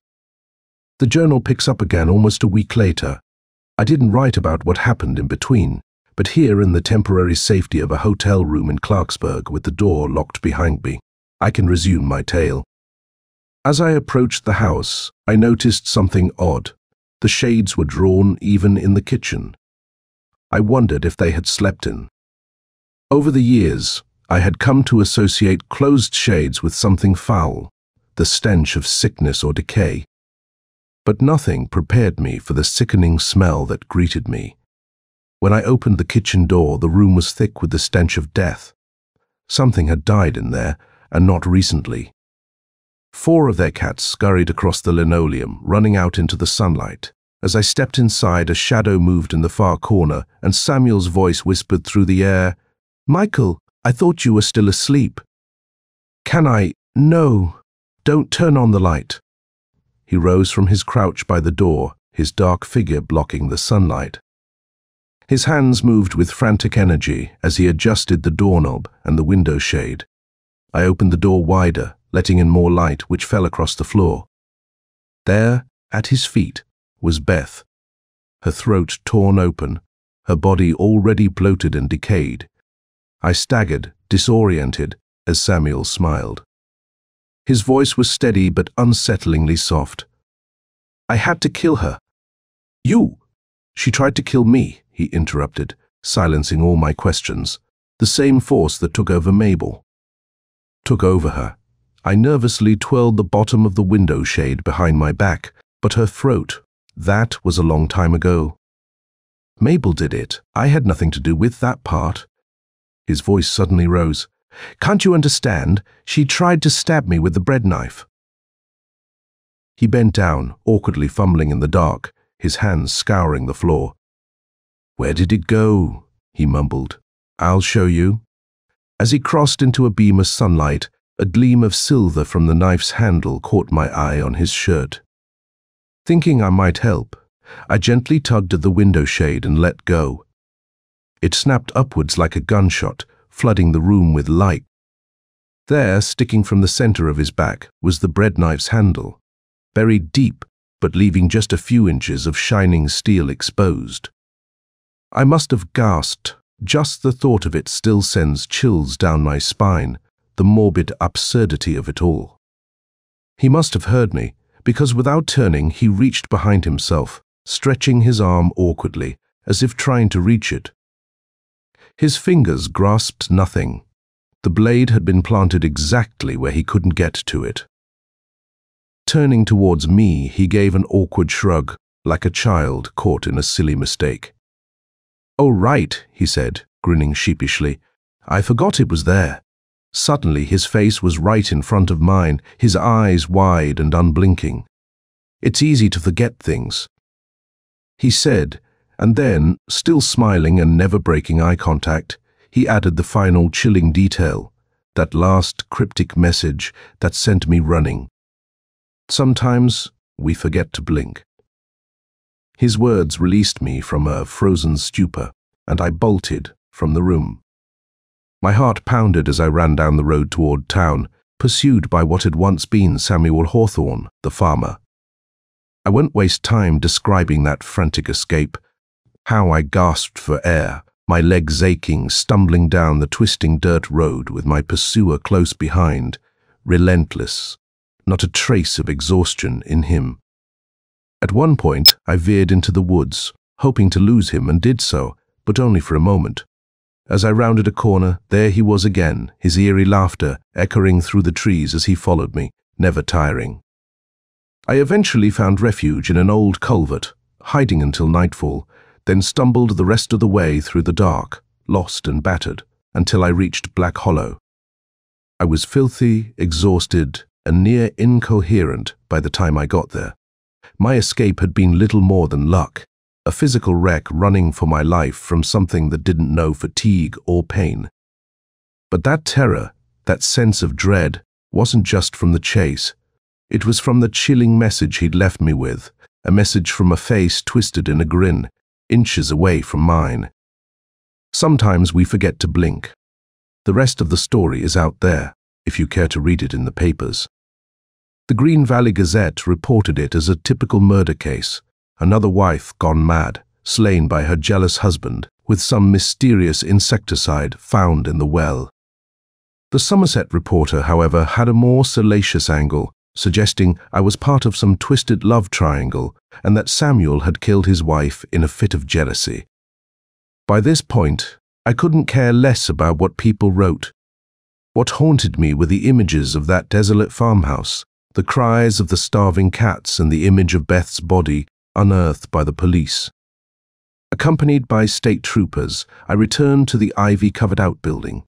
The journal picks up again almost a week later. I didn't write about what happened in between, but here in the temporary safety of a hotel room in Clarksburg with the door locked behind me, I can resume my tale. As I approached the house, I noticed something odd. The shades were drawn even in the kitchen. I wondered if they had slept in. Over the years, I had come to associate closed shades with something foul, the stench of sickness or decay. But nothing prepared me for the sickening smell that greeted me. When I opened the kitchen door, the room was thick with the stench of death. Something had died in there, and not recently. 4 of their cats scurried across the linoleum, running out into the sunlight. As I stepped inside, a shadow moved in the far corner, and Samuel's voice whispered through the air, "Michael, I thought you were still asleep." "Can I?" "No. Don't turn on the light." He rose from his crouch by the door, his dark figure blocking the sunlight. His hands moved with frantic energy as he adjusted the doorknob and the window shade. I opened the door wider, letting in more light, which fell across the floor. There, at his feet, was Beth, her throat torn open, her body already bloated and decayed. I staggered, disoriented, as Samuel smiled. His voice was steady but unsettlingly soft. "I had to kill her." "You?" "She tried to kill me," he interrupted, silencing all my questions. "The same force that took over Mabel." Took over her. I nervously twirled the bottom of the window shade behind my back, but her throat, that was a long time ago. Mabel did it. I had nothing to do with that part. His voice suddenly rose. "Can't you understand? She tried to stab me with the bread knife." He bent down, awkwardly fumbling in the dark, his hands scouring the floor. "Where did it go?" he mumbled. "I'll show you." As he crossed into a beam of sunlight, a gleam of silver from the knife's handle caught my eye on his shirt. Thinking I might help, I gently tugged at the window shade and let go. It snapped upwards like a gunshot, flooding the room with light. There, sticking from the center of his back, was the bread knife's handle, buried deep, but leaving just a few inches of shining steel exposed. I must have gasped. Just the thought of it still sends chills down my spine, the morbid absurdity of it all. He must have heard me, because without turning, he reached behind himself, stretching his arm awkwardly, as if trying to reach it. His fingers grasped nothing. The blade had been planted exactly where he couldn't get to it. Turning towards me, he gave an awkward shrug, like a child caught in a silly mistake. "Oh, right," he said, grinning sheepishly. "I forgot it was there." Suddenly, his face was right in front of mine, his eyes wide and unblinking. "It's easy to forget things," he said, and then, still smiling and never breaking eye contact, he added the final chilling detail, that last cryptic message that sent me running. "Sometimes we forget to blink." His words released me from a frozen stupor, and I bolted from the room. My heart pounded as I ran down the road toward town, pursued by what had once been Samuel Hawthorne, the farmer. I won't waste time describing that frantic escape. How I gasped for air, my legs aching, stumbling down the twisting dirt road with my pursuer close behind, relentless, not a trace of exhaustion in him. At one point, I veered into the woods, hoping to lose him, and did so, but only for a moment. As I rounded a corner, there he was again, his eerie laughter echoing through the trees as he followed me, never tiring. I eventually found refuge in an old culvert, hiding until nightfall, then stumbled the rest of the way through the dark, lost and battered, until I reached Black Hollow. I was filthy, exhausted, and near incoherent by the time I got there. My escape had been little more than luck, a physical wreck running for my life from something that didn't know fatigue or pain. But that terror, that sense of dread, wasn't just from the chase. It was from the chilling message he'd left me with, a message from a face twisted in a grin, inches away from mine. Sometimes we forget to blink. The rest of the story is out there, if you care to read it in the papers. The Green Valley Gazette reported it as a typical murder case, another wife gone mad, slain by her jealous husband, with some mysterious insecticide found in the well. The Somerset reporter, however, had a more salacious angle, suggesting I was part of some twisted love triangle and that Samuel had killed his wife in a fit of jealousy. By this point, I couldn't care less about what people wrote. What haunted me were the images of that desolate farmhouse, the cries of the starving cats, and the image of Beth's body unearthed by the police. Accompanied by state troopers, I returned to the ivy-covered outbuilding.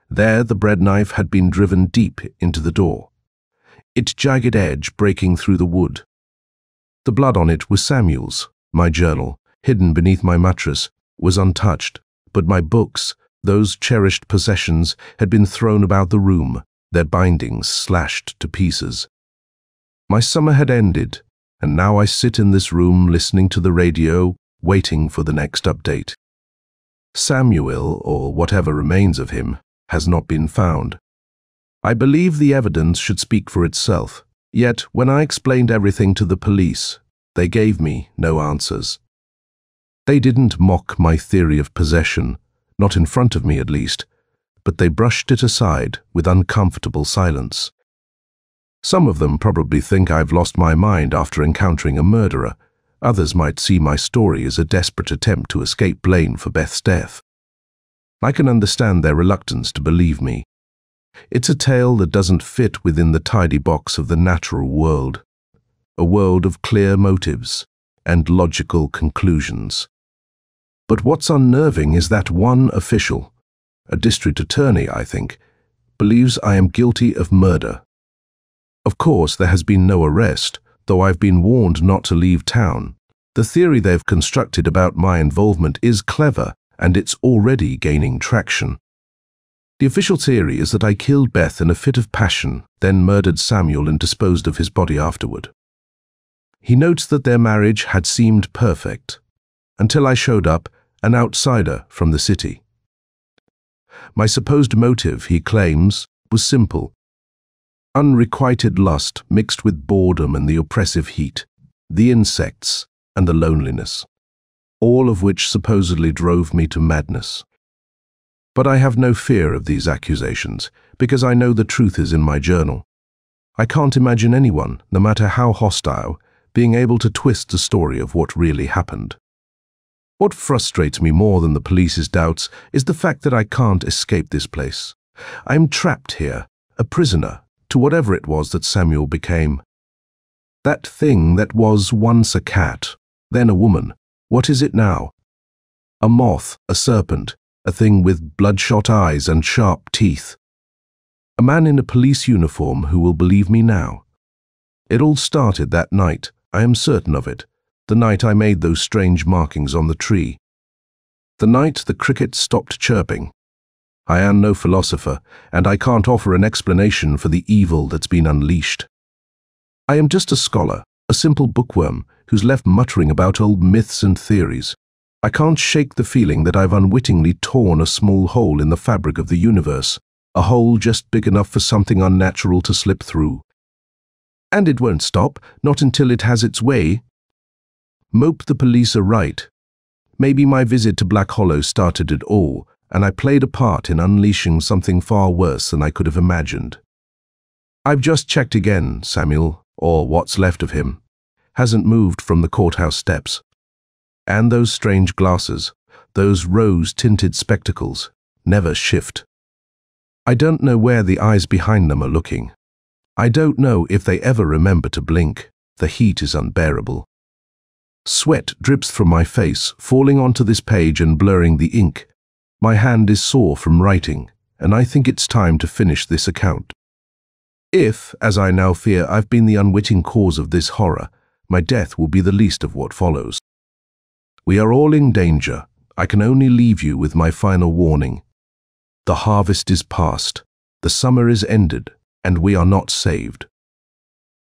There the bread knife had been driven deep into the door, its jagged edge breaking through the wood. The blood on it was Samuel's. My journal, hidden beneath my mattress, was untouched, but my books, those cherished possessions, had been thrown about the room, their bindings slashed to pieces. My summer had ended, and now I sit in this room listening to the radio, waiting for the next update. Samuel, or whatever remains of him, has not been found. I believe the evidence should speak for itself, yet when I explained everything to the police, they gave me no answers. They didn't mock my theory of possession, not in front of me at least, but they brushed it aside with uncomfortable silence. Some of them probably think I've lost my mind after encountering a murderer. Others might see my story as a desperate attempt to escape blame for Beth's death. I can understand their reluctance to believe me. It's a tale that doesn't fit within the tidy box of the natural world, a world of clear motives and logical conclusions. But what's unnerving is that one official, a district attorney, I think, believes I am guilty of murder. Of course, there has been no arrest, though I've been warned not to leave town. The theory they've constructed about my involvement is clever, and it's already gaining traction. The official theory is that I killed Beth in a fit of passion, then murdered Samuel and disposed of his body afterward. He notes that their marriage had seemed perfect, until I showed up, an outsider from the city. My supposed motive, he claims, was simple. Unrequited lust mixed with boredom and the oppressive heat, the insects and the loneliness, all of which supposedly drove me to madness. But I have no fear of these accusations, because I know the truth is in my journal. I can't imagine anyone, no matter how hostile, being able to twist the story of what really happened. What frustrates me more than the police's doubts is the fact that I can't escape this place. I am trapped here, a prisoner, to whatever it was that Samuel became. That thing that was once a cat, then a woman, what is it now? A moth, a serpent, a thing with bloodshot eyes and sharp teeth. A man in a police uniform who will believe me now. It all started that night, I am certain of it, the night I made those strange markings on the tree. The night the cricket stopped chirping. I am no philosopher, and I can't offer an explanation for the evil that's been unleashed. I am just a scholar, a simple bookworm who's left muttering about old myths and theories. I can't shake the feeling that I've unwittingly torn a small hole in the fabric of the universe, a hole just big enough for something unnatural to slip through. And it won't stop, not until it has its way. Mope the police are right. Maybe my visit to Black Hollow started it all, and I played a part in unleashing something far worse than I could have imagined. I've just checked again, Samuel, or what's left of him, hasn't moved from the courthouse steps. And those strange glasses, those rose-tinted spectacles, never shift. I don't know where the eyes behind them are looking. I don't know if they ever remember to blink. The heat is unbearable. Sweat drips from my face, falling onto this page and blurring the ink. My hand is sore from writing, and I think it's time to finish this account. If, as I now fear, I've been the unwitting cause of this horror, my death will be the least of what follows. We are all in danger. I can only leave you with my final warning. The harvest is past, the summer is ended, and we are not saved.